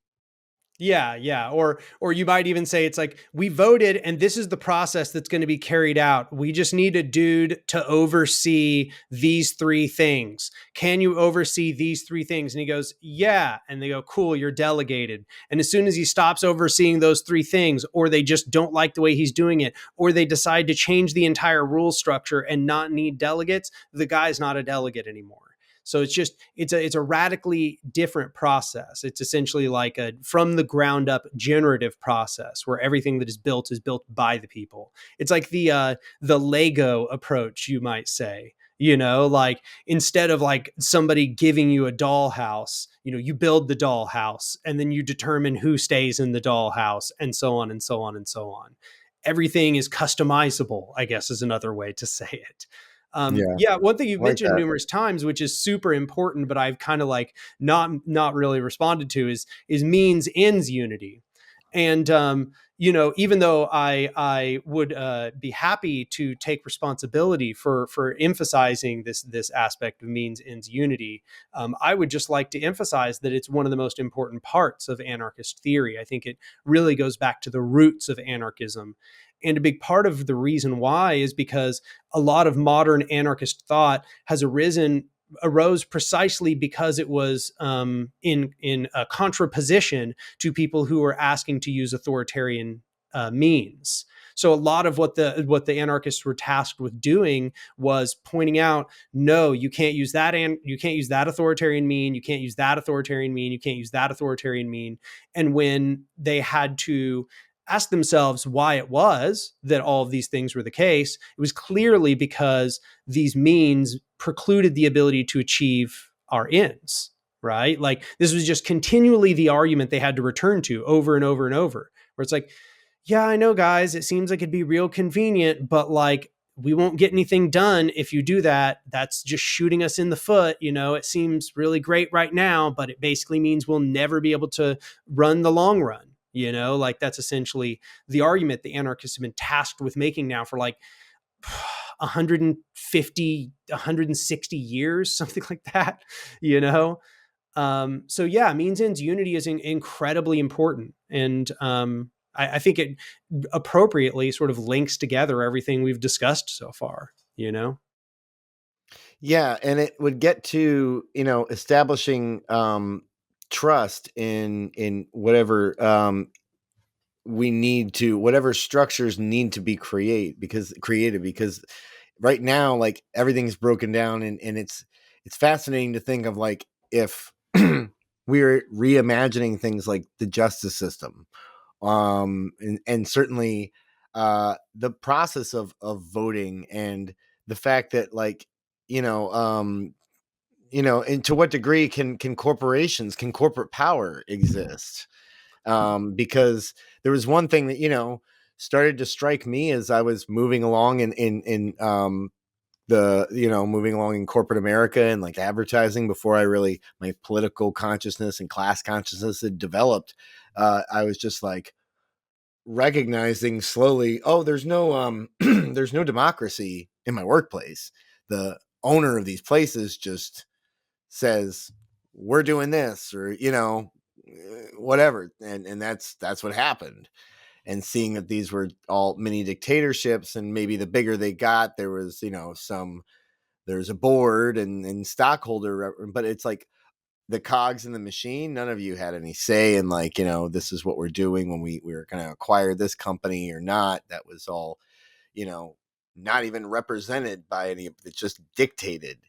Yeah, yeah. Or you might even say it's like, we voted and this is the process that's going to be carried out. We just need a dude to oversee these three things. Can you oversee these three things? And he goes, yeah. And they go, cool, you're delegated. And as soon as he stops overseeing those three things, or they just don't like the way he's doing it, or they decide to change the entire rule structure and not need delegates, the guy's not a delegate anymore. So it's a radically different process. It's essentially like a from the ground up generative process where everything that is built by the people. It's like the Lego approach, you might say. Like instead of like somebody giving you a dollhouse, you build the dollhouse and then you determine who stays in the dollhouse and so on and so on and so on. Everything is customizable, I guess is another way to say it. Yeah, Yeah, one thing you've I like mentioned that. numerous times, which is super important, but I've kind of like not really responded to, is means ends unity. And even though I would be happy to take responsibility for emphasizing this aspect of means ends unity, I would just like to emphasize that it's one of the most important parts of anarchist theory. I think it really goes back to the roots of anarchism. And a big part of the reason why is because a lot of modern anarchist thought has arose precisely because it was in a contraposition to people who were asking to use authoritarian means. So a lot of what the anarchists were tasked with doing was pointing out, no, you can't use that, and you can't use that authoritarian mean, you can't use that authoritarian mean, you can't use that authoritarian mean. And when they had to ask themselves why it was that all of these things were the case, it was clearly because these means precluded the ability to achieve our ends, right? Like this was just continually the argument they had to return to over and over and over, where it's like, yeah, I know, guys, it seems like it'd be real convenient, but like, we won't get anything done if you do that. That's just shooting us in the foot. It seems really great right now, but it basically means we'll never be able to run the long run. Like that's essentially the argument the anarchists have been tasked with making now for like 150, 160 years, something like that, So yeah, means ends unity is incredibly important. And I think it appropriately sort of links together everything we've discussed so far. Yeah, and it would get to establishing trust in whatever we need to, whatever structures need to be created because right now like everything's broken down, and it's fascinating to think of like if we're reimagining things like the justice system, and certainly the process of voting, and the fact that like you know um and to what degree can corporate power exist, because there was one thing that started to strike me as I was moving along in the moving along in corporate America and like advertising before I really my political consciousness and class consciousness had developed. I was just like recognizing slowly, oh, there's no there's no democracy in my workplace. The owner of these places just says we're doing this, or whatever, and that's what happened. And seeing that these were all mini dictatorships, and maybe the bigger they got, there was there's a board and stockholder, but it's like the cogs in the machine. None of you had any say in like this is what we're doing when we were going to acquire this company or not. That was all you know not even represented by any. It's just dictated.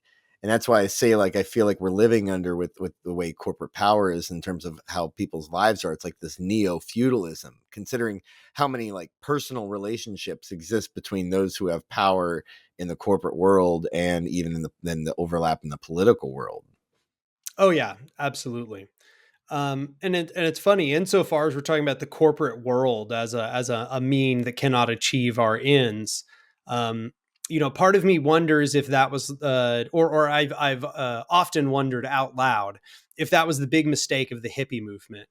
And that's why I say, like, I feel like we're living under with the way corporate power is in terms of how people's lives are. It's like this neo-feudalism, considering how many like personal relationships exist between those who have power in the corporate world and even in the overlap in the political world. Oh yeah, absolutely. And it's funny insofar as we're talking about the corporate world as a mean that cannot achieve our ends. Um, part of me wonders if that was, or I've often wondered out loud if that was the big mistake of the hippie movement.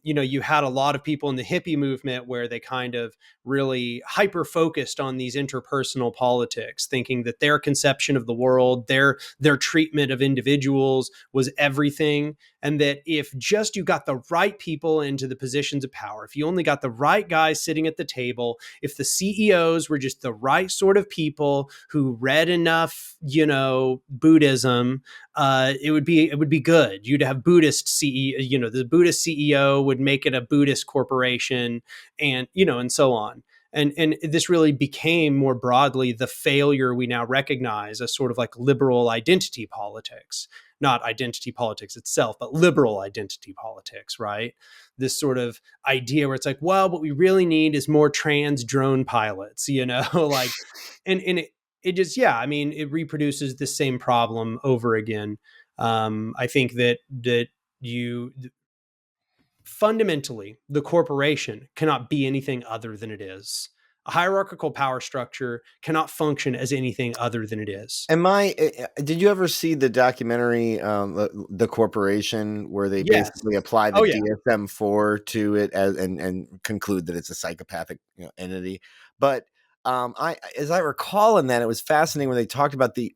You had a lot of people in the hippie movement where they kind of really hyper focused on these interpersonal politics, thinking that their conception of the world, their treatment of individuals was everything. And that if just you got the right people into the positions of power, if you only got the right guys sitting at the table, if the CEOs were just the right sort of people who read enough, Buddhism, it would be good. You'd have Buddhist CEO, the Buddhist CEO would make it a Buddhist corporation, and and so on. And this really became more broadly the failure we now recognize as sort of like liberal identity politics, not identity politics itself, but liberal identity politics, right? This sort of idea where it's like, well, what we really need is more trans drone pilots, like, and it just, yeah, I mean, it reproduces the same problem over again. I think that you fundamentally, the corporation cannot be anything other than it is. A hierarchical power structure cannot function as anything other than it is. Did you ever see the documentary, the Corporation, where they Yes. basically apply the Oh, yeah. DSM-4 to it and conclude that it's a psychopathic, entity? But as I recall in that, it was fascinating when they talked about the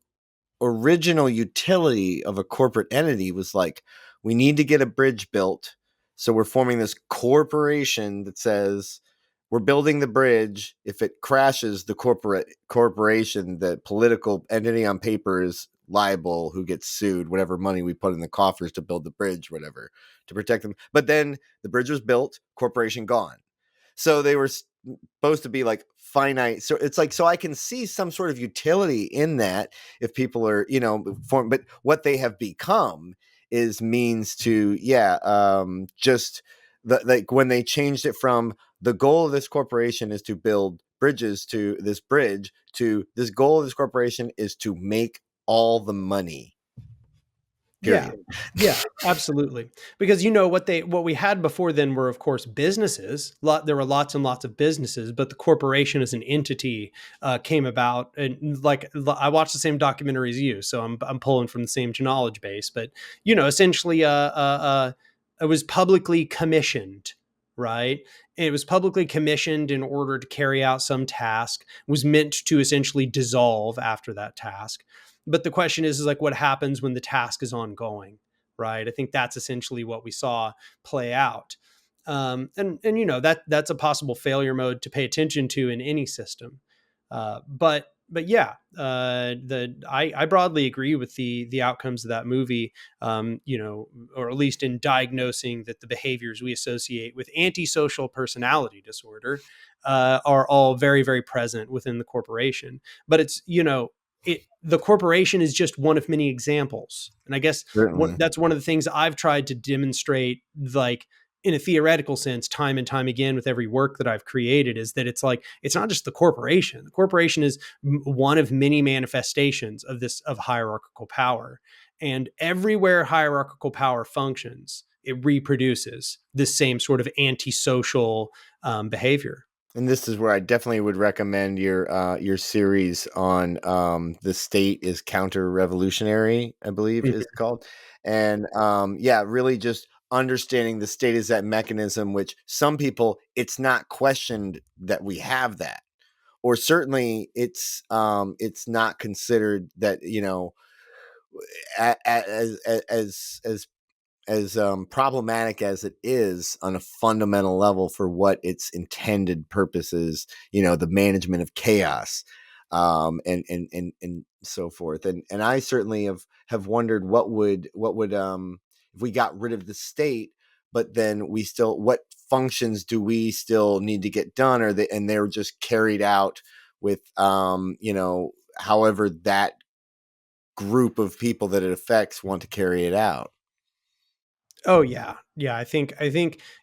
original utility of a corporate entity was like, we need to get a bridge built. So we're forming this corporation that says we're building the bridge. If it crashes, the corporation, the political entity on paper is liable, who gets sued, whatever money we put in the coffers to build the bridge, whatever, to protect them. But then the bridge was built, corporation gone. So they were supposed to be like finite. So it's like, so I can see some sort of utility in that if people are, but what they have become is means to, just like when they changed it from the goal of this corporation is to build bridges to this bridge to this goal of this corporation is to make all the money. Period. Yeah, absolutely. Because what we had before then were, of course, businesses. There were lots and lots of businesses, but the corporation as an entity came about. And like I watched the same documentary as you, so I'm pulling from the same knowledge base. But essentially, it was publicly commissioned, right? It was publicly commissioned in order to carry out some task. Was meant to essentially dissolve after that task. But the question is like, what happens when the task is ongoing, right? I think that's essentially what we saw play out. And that's a possible failure mode to pay attention to in any system. But yeah, I broadly agree with the outcomes of that movie. Or at least in diagnosing that the behaviors we associate with antisocial personality disorder are all very, very present within the corporation. But it's the corporation is just one of many examples, and I guess that's one of the things I've tried to demonstrate, like, in a theoretical sense, time and time again with every work that I've created, is that it's like, it's not just the corporation. The corporation is one of many manifestations of hierarchical power. And everywhere hierarchical power functions, it reproduces this same sort of antisocial behavior. And this is where I definitely would recommend your series on the state is counter-revolutionary, I believe is called. And really just understanding the state is that mechanism, which some people, it's not questioned that we have that, or certainly it's not considered that, as problematic as it is on a fundamental level for what its intended purpose is, the management of chaos, and so forth. And I certainly have wondered what would if we got rid of the state, but then what functions do we still need to get done, and they're just carried out with, however that group of people that it affects want to carry it out. Oh yeah. Yeah. I think,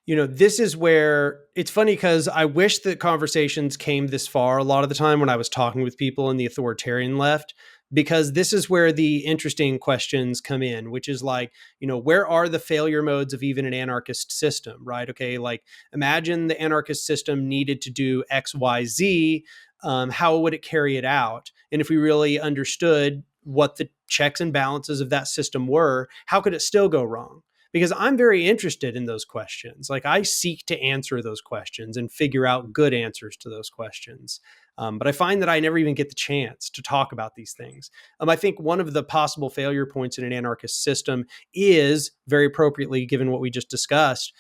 this is where it's funny, because I wish that conversations came this far a lot of the time when I was talking with people in the authoritarian left, because this is where the interesting questions come in, which is like, where are the failure modes of even an anarchist system, right? Okay. Like, imagine the anarchist system needed to do X, Y, Z. How would it carry it out? And if we really understood what the checks and balances of that system were, how could it still go wrong? Because I'm very interested in those questions. Like, I seek to answer those questions and figure out good answers to those questions. But I find that I never even get the chance to talk about these things. I think one of the possible failure points in an anarchist system is, very appropriately given what we just discussed,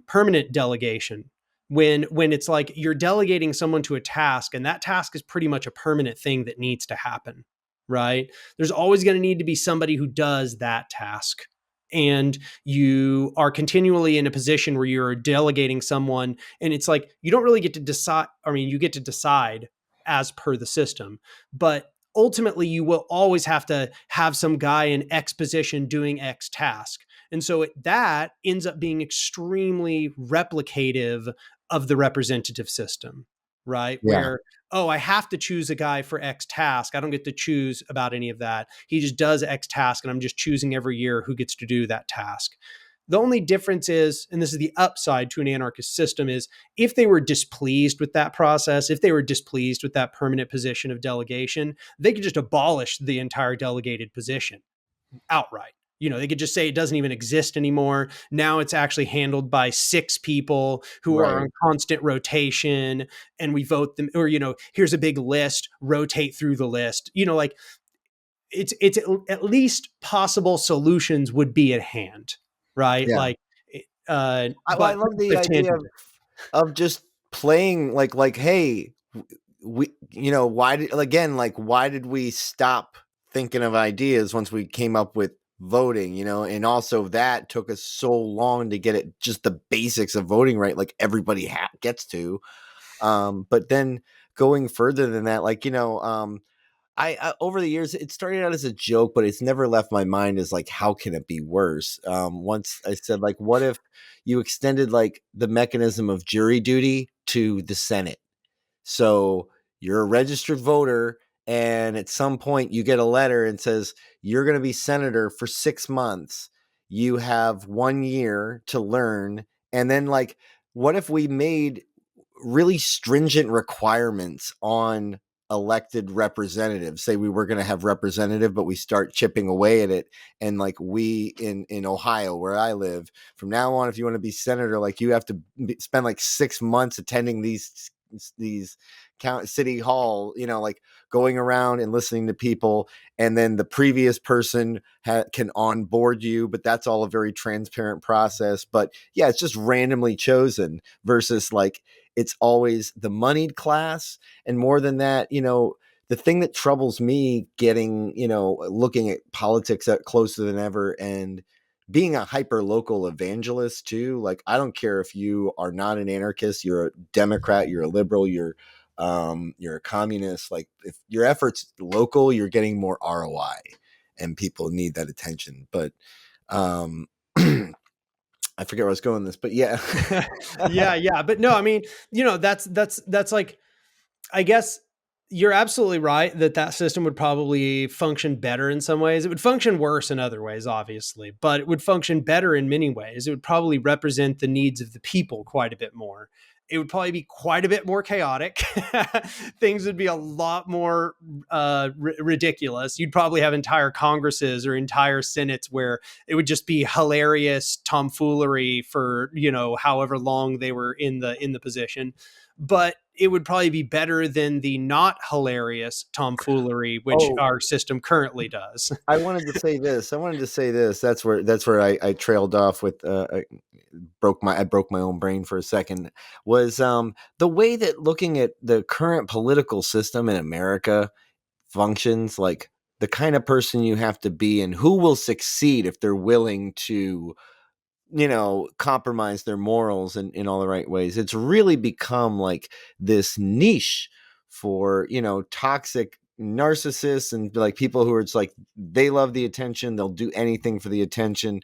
permanent delegation. When it's like you're delegating someone to a task, and that task is pretty much a permanent thing that needs to happen, right? There's always going to need to be somebody who does that task. and you are continually in a position where you're delegating someone, and it's like you don't really get to decide. I mean, you get to decide as per the system, but ultimately you will always have to have some guy in X position doing X task. And so that ends up being extremely replicative of the representative system, right? Yeah. Where, oh, I have to choose a guy for X task. I don't get to choose about any of that. He just does X task, and I'm just choosing every year who gets to do that task. The only difference is, and this is the upside to an anarchist system, is if they were displeased with that process, if they were displeased with that permanent position of delegation, they could just abolish the entire delegated position outright. They could just say it doesn't even exist anymore. Now it's actually handled by 6 people who Right. are on constant rotation, and we vote them, or, here's a big list, rotate through the list. Like it's at least possible solutions would be at hand, right? Yeah. Like, I but love the the idea tangible. of just playing like, hey, we, why did, again, like, why did we stop thinking of ideas once we came up with voting, and also that took us so long to get it, just the basics of voting right, like everybody gets to, but then going further than that, like, I over the years, it started out as a joke, but it's never left my mind as like, how can it be worse? Once I said, like, what if you extended like the mechanism of jury duty to the Senate? So you're a registered voter, and at some point you get a letter and says you're going to be senator for 6 months. You have 1 year to learn, and then, like, what if we made really stringent requirements on elected representatives? Say we were going to have representative, but we start chipping away at it, and like, we in Ohio, where I live, from now on, if you want to be senator, like, you have to spend like 6 months attending these city hall, like, going around and listening to people, and then the previous person can onboard you, but that's all a very transparent process. But yeah, it's just randomly chosen, versus like, it's always the moneyed class. And more than that, the thing that troubles me getting, looking at politics closer than ever, and being a hyper local evangelist too. Like, I don't care if you are not an anarchist, you're a Democrat, you're a liberal, you're a communist. Like, if your efforts local, you're getting more ROI, and people need that attention. But I forget where I was going with this, but yeah. Yeah. But no, I mean, that's like, I guess you're absolutely right that system would probably function better in some ways. It would function worse in other ways, obviously, but it would function better in many ways. It would probably represent the needs of the people quite a bit more. It would probably be quite a bit more chaotic. Things would be a lot more ridiculous. You'd probably have entire Congresses or entire Senates where it would just be hilarious tomfoolery for, however long they were in the position. But it would probably be better than the not hilarious tomfoolery, which our system currently does. I wanted to say this. That's where I trailed off with, I broke my own brain for a second. Was the way that looking at the current political system in America functions, like, the kind of person you have to be and who will succeed if they're willing to, compromise their morals in all the right ways. It's really become like this niche for, toxic narcissists, and like people who are just like, they love the attention, they'll do anything for the attention.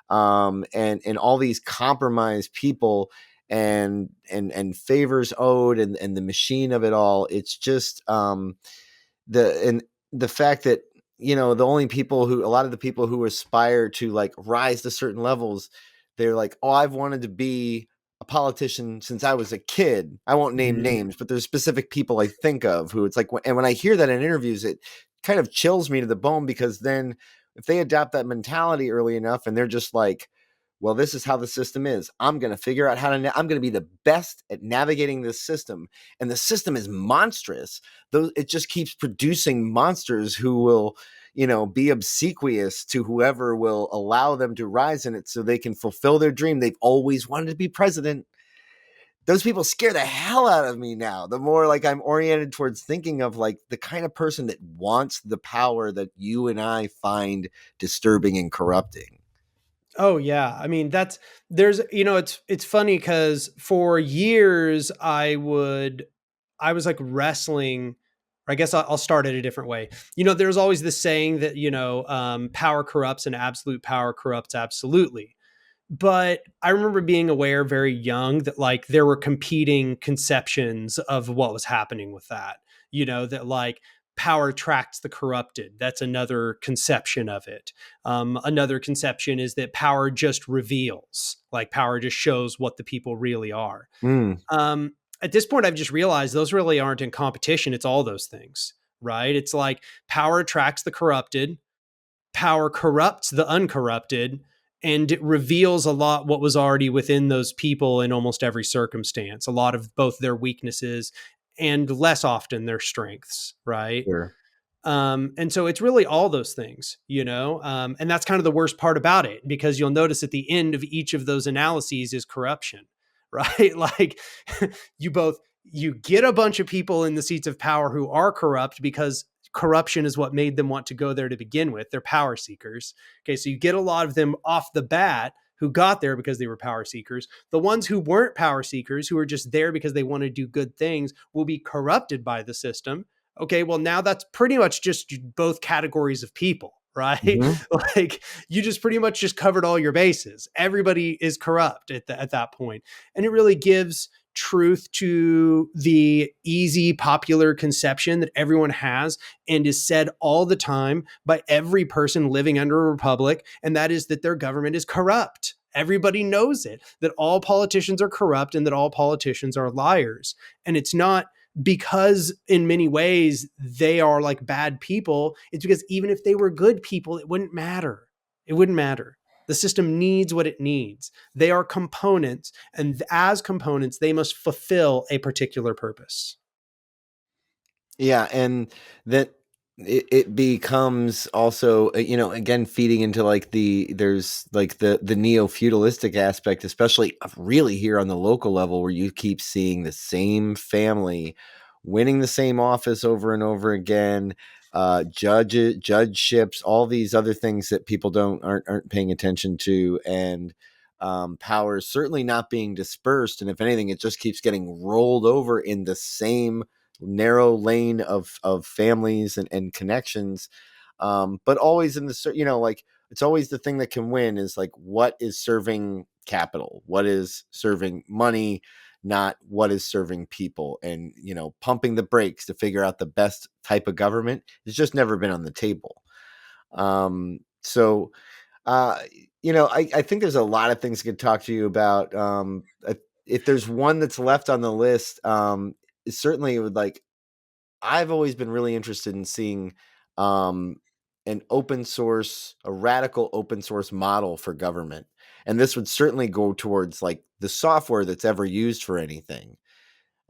And all these compromised people, and favors owed, and the machine of it all. It's just, the fact that, a lot of the people who aspire to like rise to certain levels, they're like, oh, I've wanted to be a politician since I was a kid. I won't name names, but there's specific people I think of who it's like, and when I hear that in interviews, it kind of chills me to the bone, because then if they adopt that mentality early enough, and they're just like, well, this is how the system is, I'm going to figure out how to, I'm going to be the best at navigating this system. And the system is monstrous. Though it just keeps producing monsters who will, be obsequious to whoever will allow them to rise in it so they can fulfill their dream. They've always wanted to be president. Those people scare the hell out of me now. The more like I'm oriented towards thinking of like the kind of person that wants the power that you and I find disturbing and corrupting. Oh yeah. I mean, there's, it's funny because for years I was like wrestling, or I guess I'll start it a different way. There's always this saying that, power corrupts and absolute power corrupts absolutely. But I remember being aware very young that like there were competing conceptions of what was happening with that. That like power attracts the corrupted. That's another conception of it. Another conception is that power just reveals, like power just shows what the people really are. Mm, At this point, I've just realized those really aren't in competition. It's all those things, right? It's like power attracts the corrupted, power corrupts the uncorrupted, and it reveals a lot what was already within those people in almost every circumstance, a lot of both their weaknesses and less often their strengths, right? sure. And so it's really all those things, and that's kind of the worst part about it, because you'll notice at the end of each of those analyses is corruption, right? Like you get a bunch of people in the seats of power who are corrupt because corruption is what made them want to go there to begin with. They're power seekers. Okay. So you get a lot of them off the bat who got there because they were power seekers. The ones who weren't power seekers, who are just there because they want to do good things, will be corrupted by the system. Okay, well, now that's pretty much just both categories of people, right? Hmm. Like you just pretty much just covered all your bases. Everybody is corrupt at that point. And it really gives truth to the easy popular conception that everyone has and is said all the time by every person living under a republic, and that is that their government is corrupt. Everybody knows it, that all politicians are corrupt and that all politicians are liars. And it's not because in many ways they are like bad people. It's because even if they were good people, it wouldn't matter. It wouldn't matter. The system needs what it needs. They are components, and as components, they must fulfill a particular purpose. Yeah, and that it becomes also, again, feeding into like there's like the neo-feudalistic aspect, especially really here on the local level, where you keep seeing the same family winning the same office over and over again, judgeships, all these other things that people aren't paying attention to, and power is certainly not being dispersed, and if anything, it just keeps getting rolled over in the same narrow lane of families and connections, but always in the, like it's always the thing that can win is like what is serving capital, what is serving money, not what is serving people. And pumping the brakes to figure out the best type of government has just never been on the table. So I think there's a lot of things I could talk to you about. If there's one that's left on the list, certainly it would, like, I've always been really interested in seeing um, a radical open source model for government. And this would certainly go towards like the software that's ever used for anything.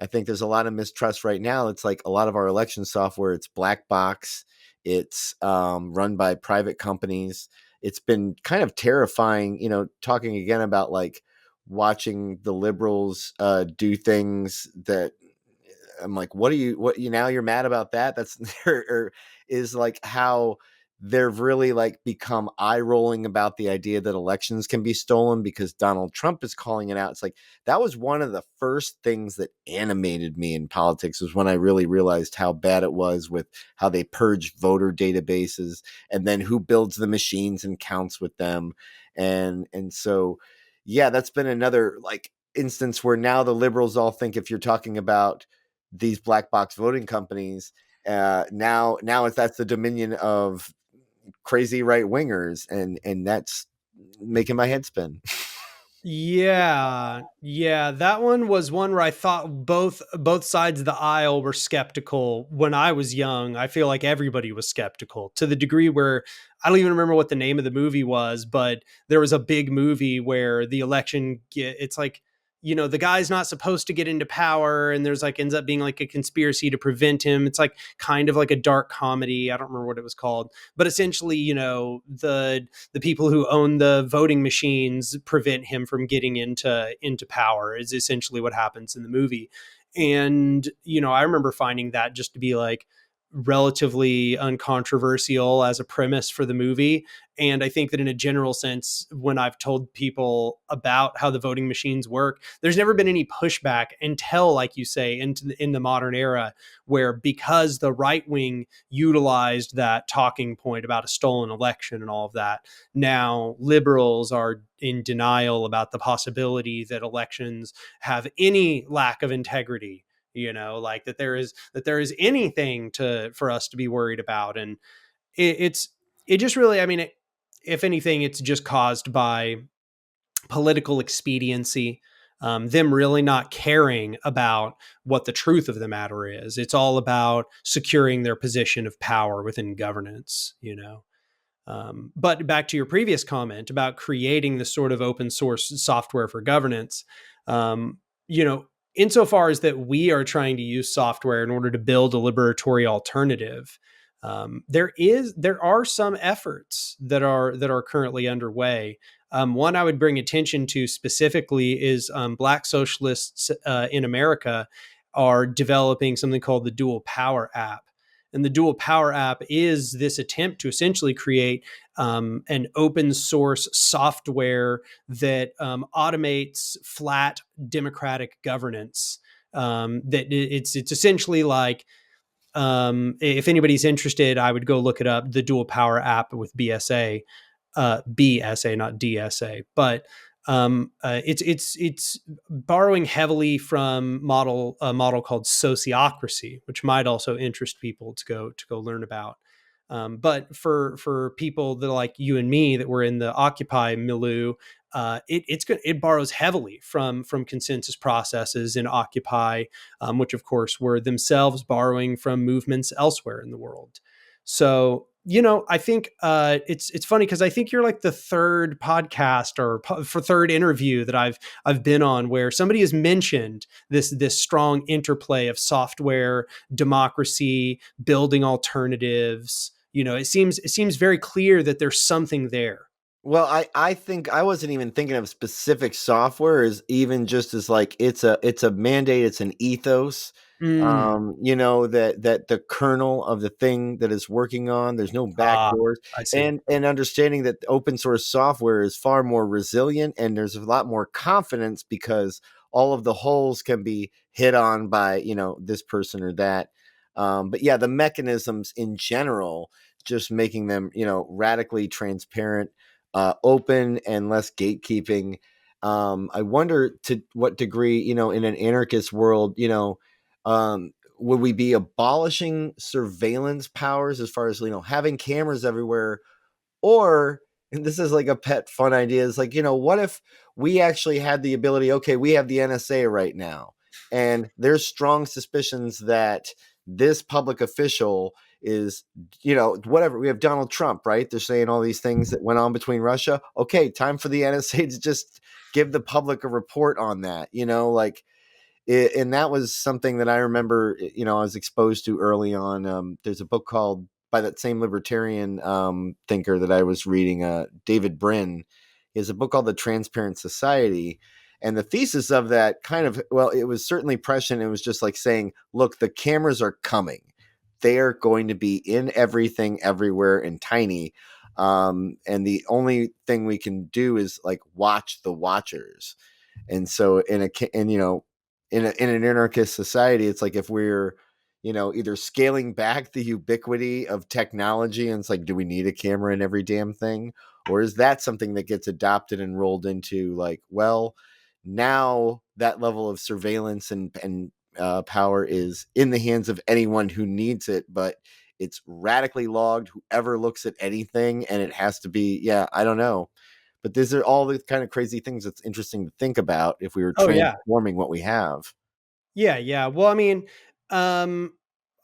I think there's a lot of mistrust right now. It's like a lot of our election software, it's black box. It's run by private companies. It's been kind of terrifying, talking again about like watching the liberals do things that I'm like, now you're mad about that? That's or is like how they've really like become eye rolling about the idea that elections can be stolen because Donald Trump is calling it out. It's like, that was one of the first things that animated me in politics, was when I really realized how bad it was with how they purge voter databases and then who builds the machines and counts with them. And so, yeah, that's been another like instance where now the liberals all think if you're talking about these black box voting companies, now that's the dominion of crazy right wingers, and that's making my head spin. Yeah, that one was one where I thought both sides of the aisle were skeptical when I was young. I feel like everybody was skeptical to the degree where I don't even remember what the name of the movie was, but there was a big movie where the election it's like, the guy's not supposed to get into power, and there's like ends up being like a conspiracy to prevent him. It's like kind of like a dark comedy. I don't remember what it was called, but essentially, the people who own the voting machines prevent him from getting into power is essentially what happens in the movie. And I remember finding that just to be like, relatively uncontroversial as a premise for the movie. And I think that in a general sense, when I've told people about how the voting machines work, there's never been any pushback until, like you say, in the modern era, where because the right wing utilized that talking point about a stolen election and all of that, now liberals are in denial about the possibility that elections have any lack of integrity, like that there is anything for us to be worried about. And it just really, I mean, if anything, it's just caused by political expediency, them really not caring about what the truth of the matter is. It's all about securing their position of power within governance. But back to your previous comment about creating this sort of open source software for governance, um, you know, insofar as that we are trying to use software in order to build a liberatory alternative, there are some efforts that are currently underway. One I would bring attention to specifically is Black socialists in America are developing something called the Dual Power app. And the Dual Power app is this attempt to essentially create an open source software that automates flat democratic governance. It's essentially like, if anybody's interested, I would go look it up. The Dual Power app with BSA, not DSA, but it's borrowing heavily from a model called sociocracy, which might also interest people to go learn about. But for people that are like you and me that were in the Occupy milieu, it borrows heavily from consensus processes in Occupy, which of course were themselves borrowing from movements elsewhere in the world. So I think it's funny because I think you're like the third podcast or for third interview that I've been on where somebody has mentioned this strong interplay of software, democracy, building alternatives. It seems very clear that there's something there. Well, I think I wasn't even thinking of specific software as even just as like it's a mandate, it's an ethos. Mm, That the kernel of the thing that is working on, there's no backdoors, I see. and understanding that open source software is far more resilient and there's a lot more confidence because all of the holes can be hit on by this person or that. But yeah, the mechanisms in general, just making them radically transparent, open and less gatekeeping. I wonder to what degree, in an anarchist world, would we be abolishing surveillance powers as far as, having cameras everywhere? Or, and this is like a pet fun idea, is like, what if we actually had the ability, okay, we have the NSA right now, and there's strong suspicions that this public official is, whatever. We have Donald Trump, right? They're saying all these things that went on between Russia. Okay, time for the NSA to just give the public a report on that, like, and that was something that I remember, I was exposed to early on. There's a book called by that same libertarian thinker that I was reading, David Brin. He has a book called The Transparent Society. And the thesis of that kind of, well, it was certainly prescient. It was just like saying, look, the cameras are coming. They are going to be in everything, everywhere, and tiny. And the only thing we can do is like watch the watchers. And so in an anarchist society, it's like if we're, either scaling back the ubiquity of technology and it's like, do we need a camera in every damn thing? Or is that something that gets adopted and rolled into like, well, now that level of surveillance and power is in the hands of anyone who needs it, but it's radically logged, whoever looks at anything, and it has to be, I don't know. But these are all the kind of crazy things that's interesting to think about if we were Oh yeah. transforming what we have. Yeah, yeah. Well, I mean, um,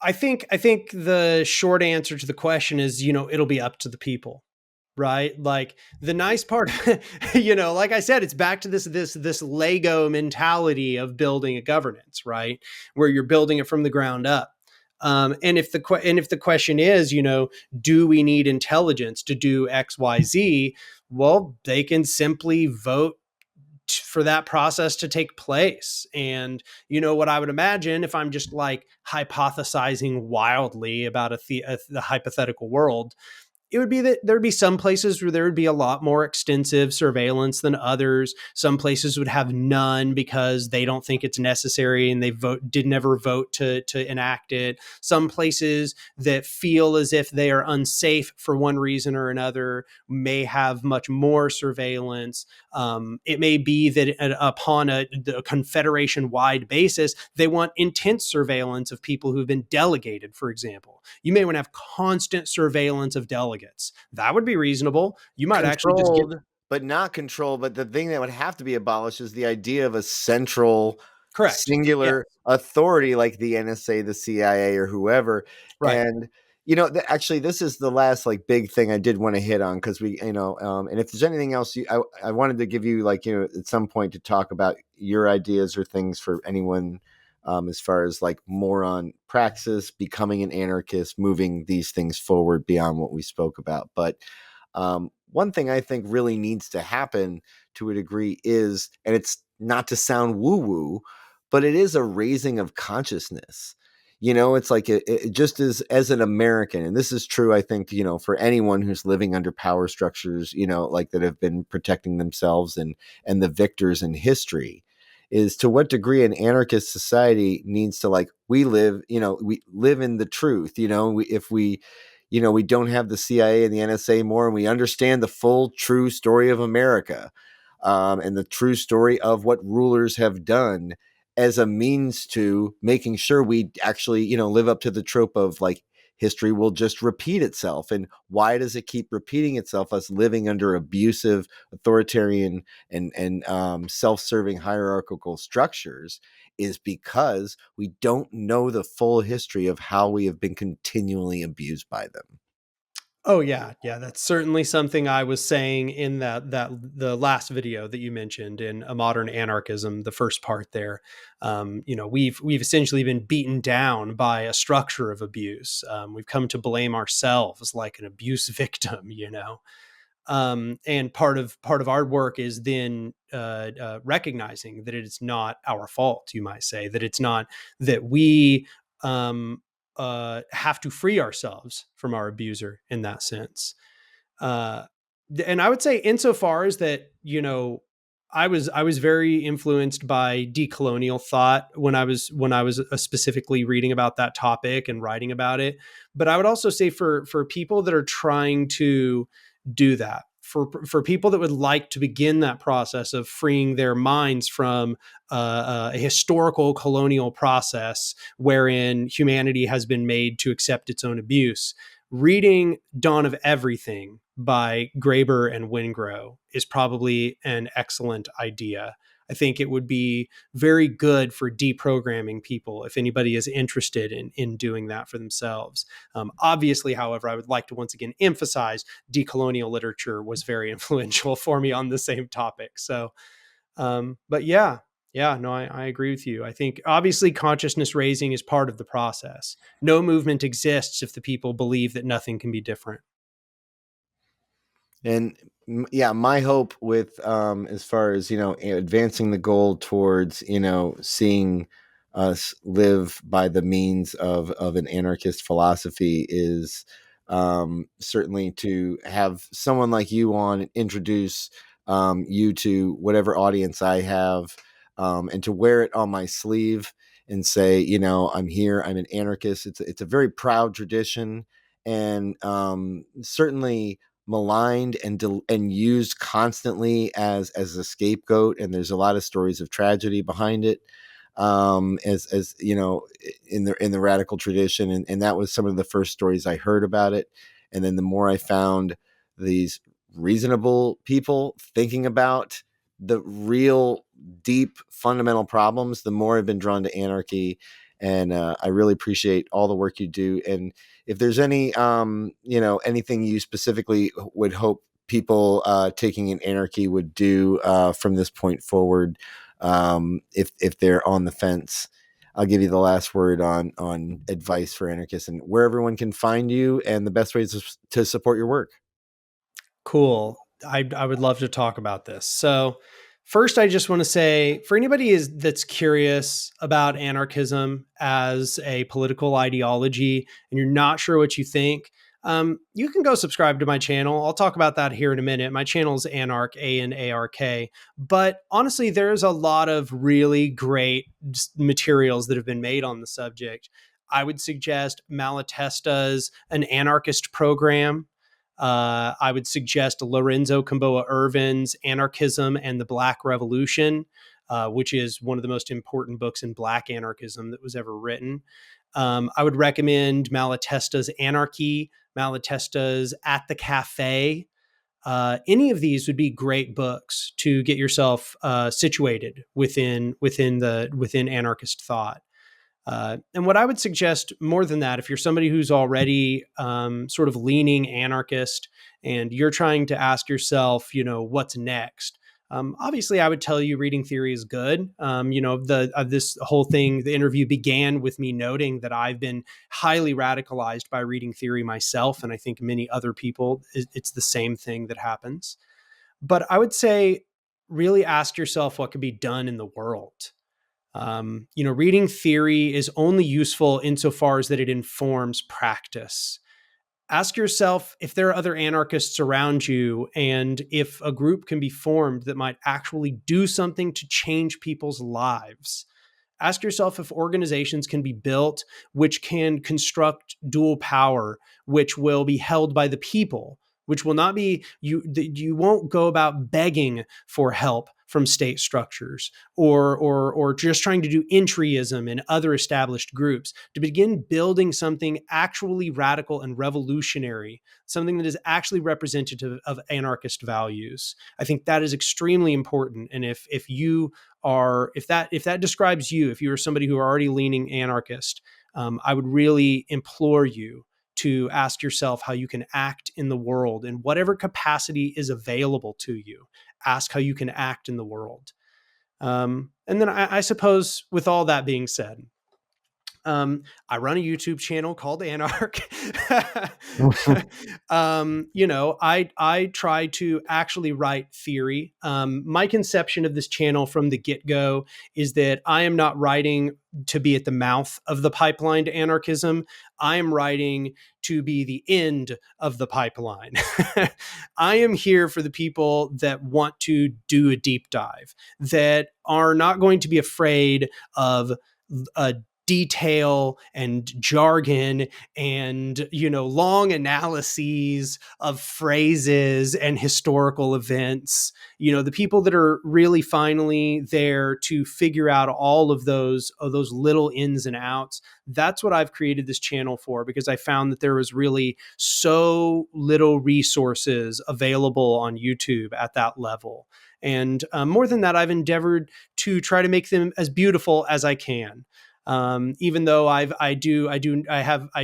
I think the short answer to the question is, it'll be up to the people, right? Like the nice part, like I said, it's back to this Lego mentality of building a governance, right? Where you're building it from the ground up. And if the question is, do we need intelligence to do X, Y, Z? Well, they can simply vote for that process to take place. And what I would imagine, if I'm just like hypothesizing wildly about the hypothetical world, it would be that there'd be some places where there would be a lot more extensive surveillance than others. Some places would have none because they don't think it's necessary and they did never vote to enact it. Some places that feel as if they are unsafe for one reason or another may have much more surveillance. It may be that upon a confederation-wide basis, they want intense surveillance of people who've been delegated, for example. You may want to have constant surveillance of delegates. That would be reasonable. You might actually just get but not controlled. But the thing that would have to be abolished is the idea of a central, correct. singular authority like the NSA, the CIA, or whoever. Right. And actually, this is the last like big thing I did want to hit on, because we, and if there's anything else, I wanted to give you like at some point to talk about your ideas or things for anyone. As far as like more on praxis, becoming an anarchist, moving these things forward beyond what we spoke about. But one thing I think really needs to happen to a degree is, and it's not to sound woo-woo, but it is a raising of consciousness. It's like it just as an American, and this is true, I think, for anyone who's living under power structures, like that have been protecting themselves and the victors in history, is to what degree an anarchist society needs to like, we live in the truth. If we don't have the CIA and the NSA more, and we understand the full true story of America, and the true story of what rulers have done as a means to making sure we actually, live up to the trope of like, history will just repeat itself. And why does it keep repeating itself? Us living under abusive, authoritarian, and self-serving hierarchical structures is because we don't know the full history of how we have been continually abused by them. Oh yeah, that's certainly something I was saying in that the last video that you mentioned in A Modern Anarchism, the first part there. We've essentially been beaten down by a structure of abuse. We've come to blame ourselves like an abuse victim, and part of our work is then recognizing that it is not our fault. You might say that it's not that we have to free ourselves from our abuser in that sense. Uh, and I would say, insofar as that, I was very influenced by decolonial thought when I was specifically reading about that topic and writing about it. But I would also say for people that are trying to do that, for people that would like to begin that process of freeing their minds from a historical colonial process wherein humanity has been made to accept its own abuse, reading Dawn of Everything by Graeber and Wingrove is probably an excellent idea. I think it would be very good for deprogramming people if anybody is interested in doing that for themselves. Obviously, however, I would like to once again emphasize decolonial literature was very influential for me on the same topic. So, but yeah, no, I agree with you. I think obviously consciousness raising is part of the process. No movement exists if the people believe that nothing can be different. And yeah, my hope with as far as advancing the goal towards seeing us live by the means of an anarchist philosophy is certainly to have someone like you on and introduce you to whatever audience I have, and to wear it on my sleeve and say, I'm here, I'm an anarchist. It's a very proud tradition, and certainly maligned and used constantly as a scapegoat. And there's a lot of stories of tragedy behind it, as in the radical tradition. And that was some of the first stories I heard about it. And then the more I found these reasonable people thinking about the real deep fundamental problems, the more I've been drawn to anarchy. And I really appreciate all the work you do. And if there's any, anything you specifically would hope people taking an anarchy would do from this point forward, if they're on the fence, I'll give you the last word on advice for anarchists and where everyone can find you and the best ways to support your work. Cool. I would love to talk about this. So First, I just want to say for anybody that's curious about anarchism as a political ideology and you're not sure what you think, you can go subscribe to my channel. I'll talk about that here in a minute. My channel is Anark, Anark. But honestly, there's a lot of really great materials that have been made on the subject. I would suggest Malatesta's An Anarchist Program. I would suggest Lorenzo Camboa Irvin's Anarchism and the Black Revolution, which is one of the most important books in Black anarchism that was ever written. I would recommend Malatesta's Anarchy, Malatesta's At the Cafe. Any of these would be great books to get yourself situated within anarchist thought. And what I would suggest more than that, if you're somebody who's already sort of leaning anarchist and you're trying to ask yourself, what's next? Obviously, I would tell you reading theory is good. This whole thing, the interview began with me noting that I've been highly radicalized by reading theory myself. And I think many other people, it's the same thing that happens. But I would say, really ask yourself what could be done in the world. Reading theory is only useful insofar as that it informs practice. Ask yourself if there are other anarchists around you and if a group can be formed that might actually do something to change people's lives. Ask yourself if organizations can be built which can construct dual power, which will be held by the people, which will not be, you won't go about begging for help from state structures or just trying to do entryism in other established groups, to begin building something actually radical and revolutionary, something that is actually representative of anarchist values. I think that is extremely important. And if that describes you, if you are somebody who are already leaning anarchist, I would really implore you to ask yourself how you can act in the world in whatever capacity is available to you. Ask how you can act in the world. And then I suppose with all that being said, I run a YouTube channel called Anark. I try to actually write theory. My conception of this channel from the get-go is that I am not writing to be at the mouth of the pipeline to anarchism. I am writing to be the end of the pipeline. I am here for the people that want to do a deep dive, that are not going to be afraid of a detail and jargon and long analyses of phrases and historical events. The people that are really finally there to figure out all of those little ins and outs. That's what I've created this channel for, because I found that there was really so little resources available on YouTube at that level. And more than that, I've endeavored to try to make them as beautiful as I can. Even though I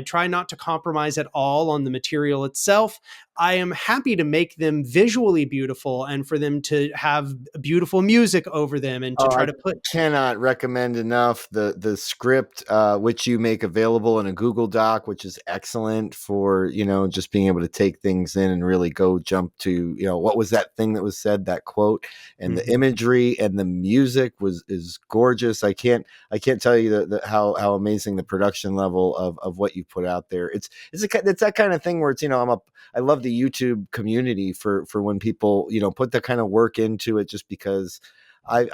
try not to compromise at all on the material itself. I am happy to make them visually beautiful and for them to have beautiful music over them and to try to put. Cannot recommend enough the script, which you make available in a Google Doc, which is excellent for, just being able to take things in and really go jump to, what was that thing that was said, that quote, and the imagery and the music is gorgeous. I can't tell you how amazing the production level of what you put out there. It's that kind of thing where it's, I love the YouTube community for when people, put that kind of work into it, just because I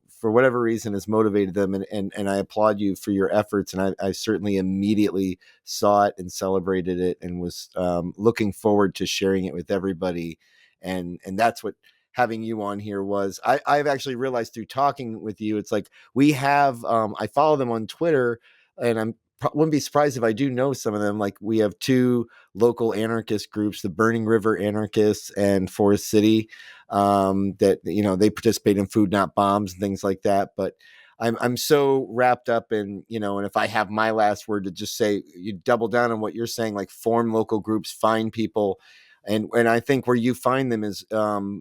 for whatever reason has motivated them. And I applaud you for your efforts. And I certainly immediately saw it and celebrated it and was looking forward to sharing it with everybody. And that's what having you on here was. I've actually realized through talking with you, it's like we have, I follow them on Twitter, and wouldn't be surprised if I do know some of them. Like we have two local anarchist groups, the Burning River Anarchists and Forest City, that, they participate in Food Not Bombs and things like that. But I'm so wrapped up in, and if I have my last word to just say, you double down on what you're saying, like form local groups, find people. And I think where you find them is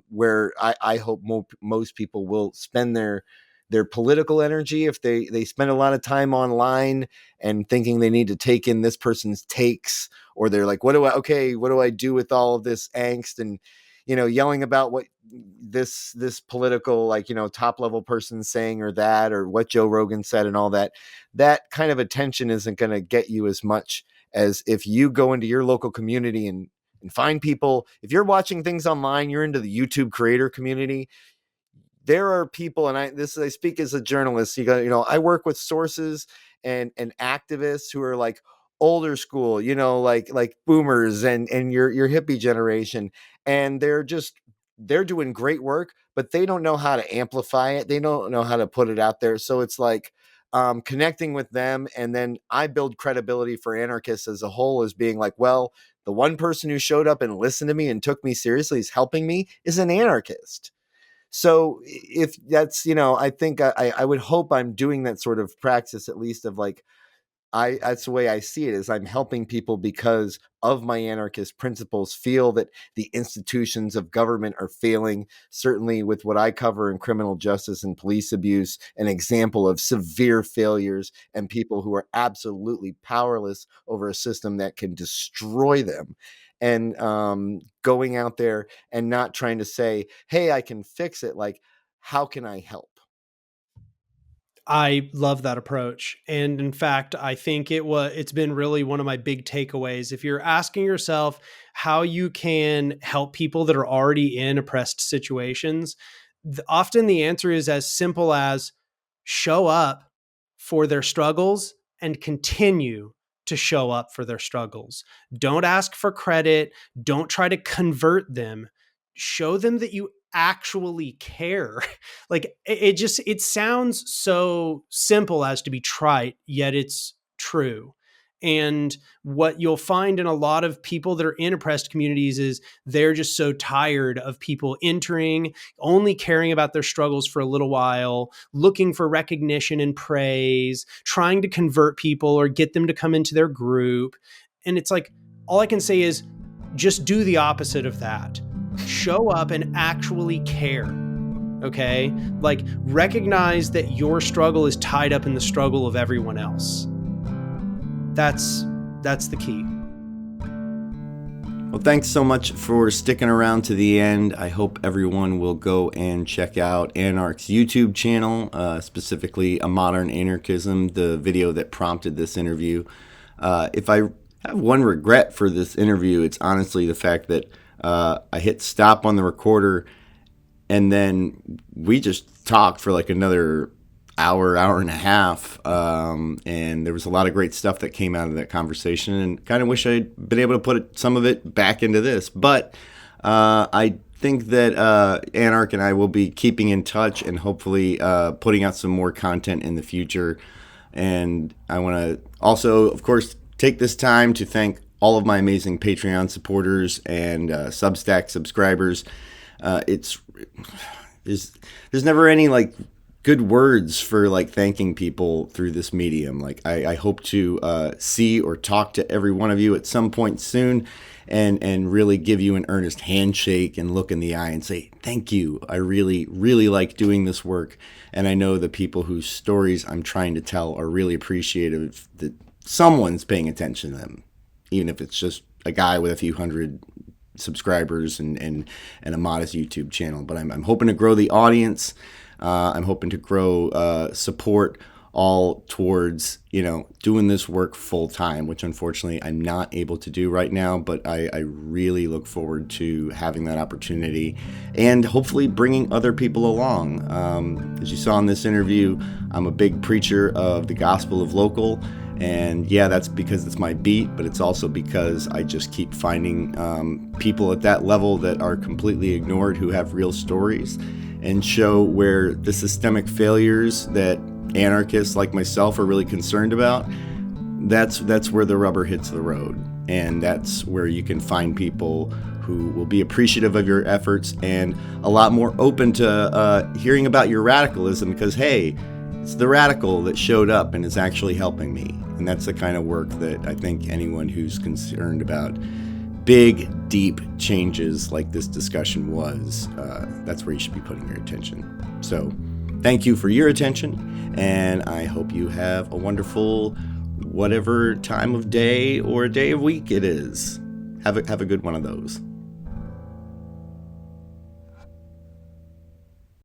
where I hope most people will spend their political energy. If they spend a lot of time online and thinking they need to take in this person's takes, or they're like, what do I do with all of this angst? And, yelling about what this political, like, top level person's saying, or what Joe Rogan said and all that kind of attention isn't going to get you as much as if you go into your local community and find people. If you're watching things online, you're into the YouTube creator community, there are people, and I speak as a journalist, I work with sources and activists who are like older school, like boomers and your hippie generation, and they're doing great work, but they don't know how to amplify it. They don't know how to put it out there. So it's like connecting with them, and then I build credibility for anarchists as a whole, as being like, well, the one person who showed up and listened to me and took me seriously, is helping me, is an anarchist. So if that's, I think I would hope I'm doing that sort of practice, at least, of like, that's the way I see it, is I'm helping people because of my anarchist principles, feel that the institutions of government are failing. Certainly with what I cover in criminal justice and police abuse, an example of severe failures and people who are absolutely powerless over a system that can destroy them. And going out there and not trying to say, hey, I can fix it. Like, how can I help? I love that approach. And in fact, I think it's been really one of my big takeaways. If you're asking yourself how you can help people that are already in oppressed situations, often the answer is as simple as show up for their struggles and continue to show up for their struggles. Don't ask for credit. Don't try to convert them. Show them that you actually care. Like it sounds so simple as to be trite, yet it's true. And what you'll find in a lot of people that are in oppressed communities is they're just so tired of people entering, only caring about their struggles for a little while, looking for recognition and praise, trying to convert people or get them to come into their group. And it's like, all I can say is just do the opposite of that. Show up and actually care. Okay? Like, recognize that your struggle is tied up in the struggle of everyone else. That's the key. Well, thanks so much for sticking around to the end. I hope everyone will go and check out Anark's YouTube channel, specifically A Modern Anarchism, the video that prompted this interview. If I have one regret for this interview, it's honestly the fact that I hit stop on the recorder, and then we just talked for like another hour and a half, and there was a lot of great stuff that came out of that conversation, and kind of wish I'd been able to put some of it back into this. But I think that Anark and I will be keeping in touch and hopefully putting out some more content in the future. And I want to also, of course, take this time to thank all of my amazing Patreon supporters and Substack subscribers. There's never any like good words for like thanking people through this medium. Like I hope to see or talk to every one of you at some point soon, and really give you an earnest handshake and look in the eye and say thank you. I really, really like doing this work, and I know the people whose stories I'm trying to tell are really appreciative that someone's paying attention to them, even if it's just a guy with a few hundred subscribers and a modest YouTube channel. But I'm hoping to grow the audience. I'm hoping to grow support, all towards, doing this work full time, which unfortunately I'm not able to do right now. But I really look forward to having that opportunity and hopefully bringing other people along. As you saw in this interview, I'm a big preacher of the gospel of local. And yeah, that's because it's my beat, but it's also because I just keep finding people at that level that are completely ignored, who have real stories, and show where the systemic failures that anarchists like myself are really concerned about. That's where the rubber hits the road, and that's where you can find people who will be appreciative of your efforts and a lot more open to hearing about your radicalism, because hey, it's the radical that showed up and is actually helping me. And that's the kind of work that I think anyone who's concerned about big, deep changes like this discussion was, that's where you should be putting your attention. So thank you for your attention, and I hope you have a wonderful whatever time of day or day of week it is. Have a good one of those.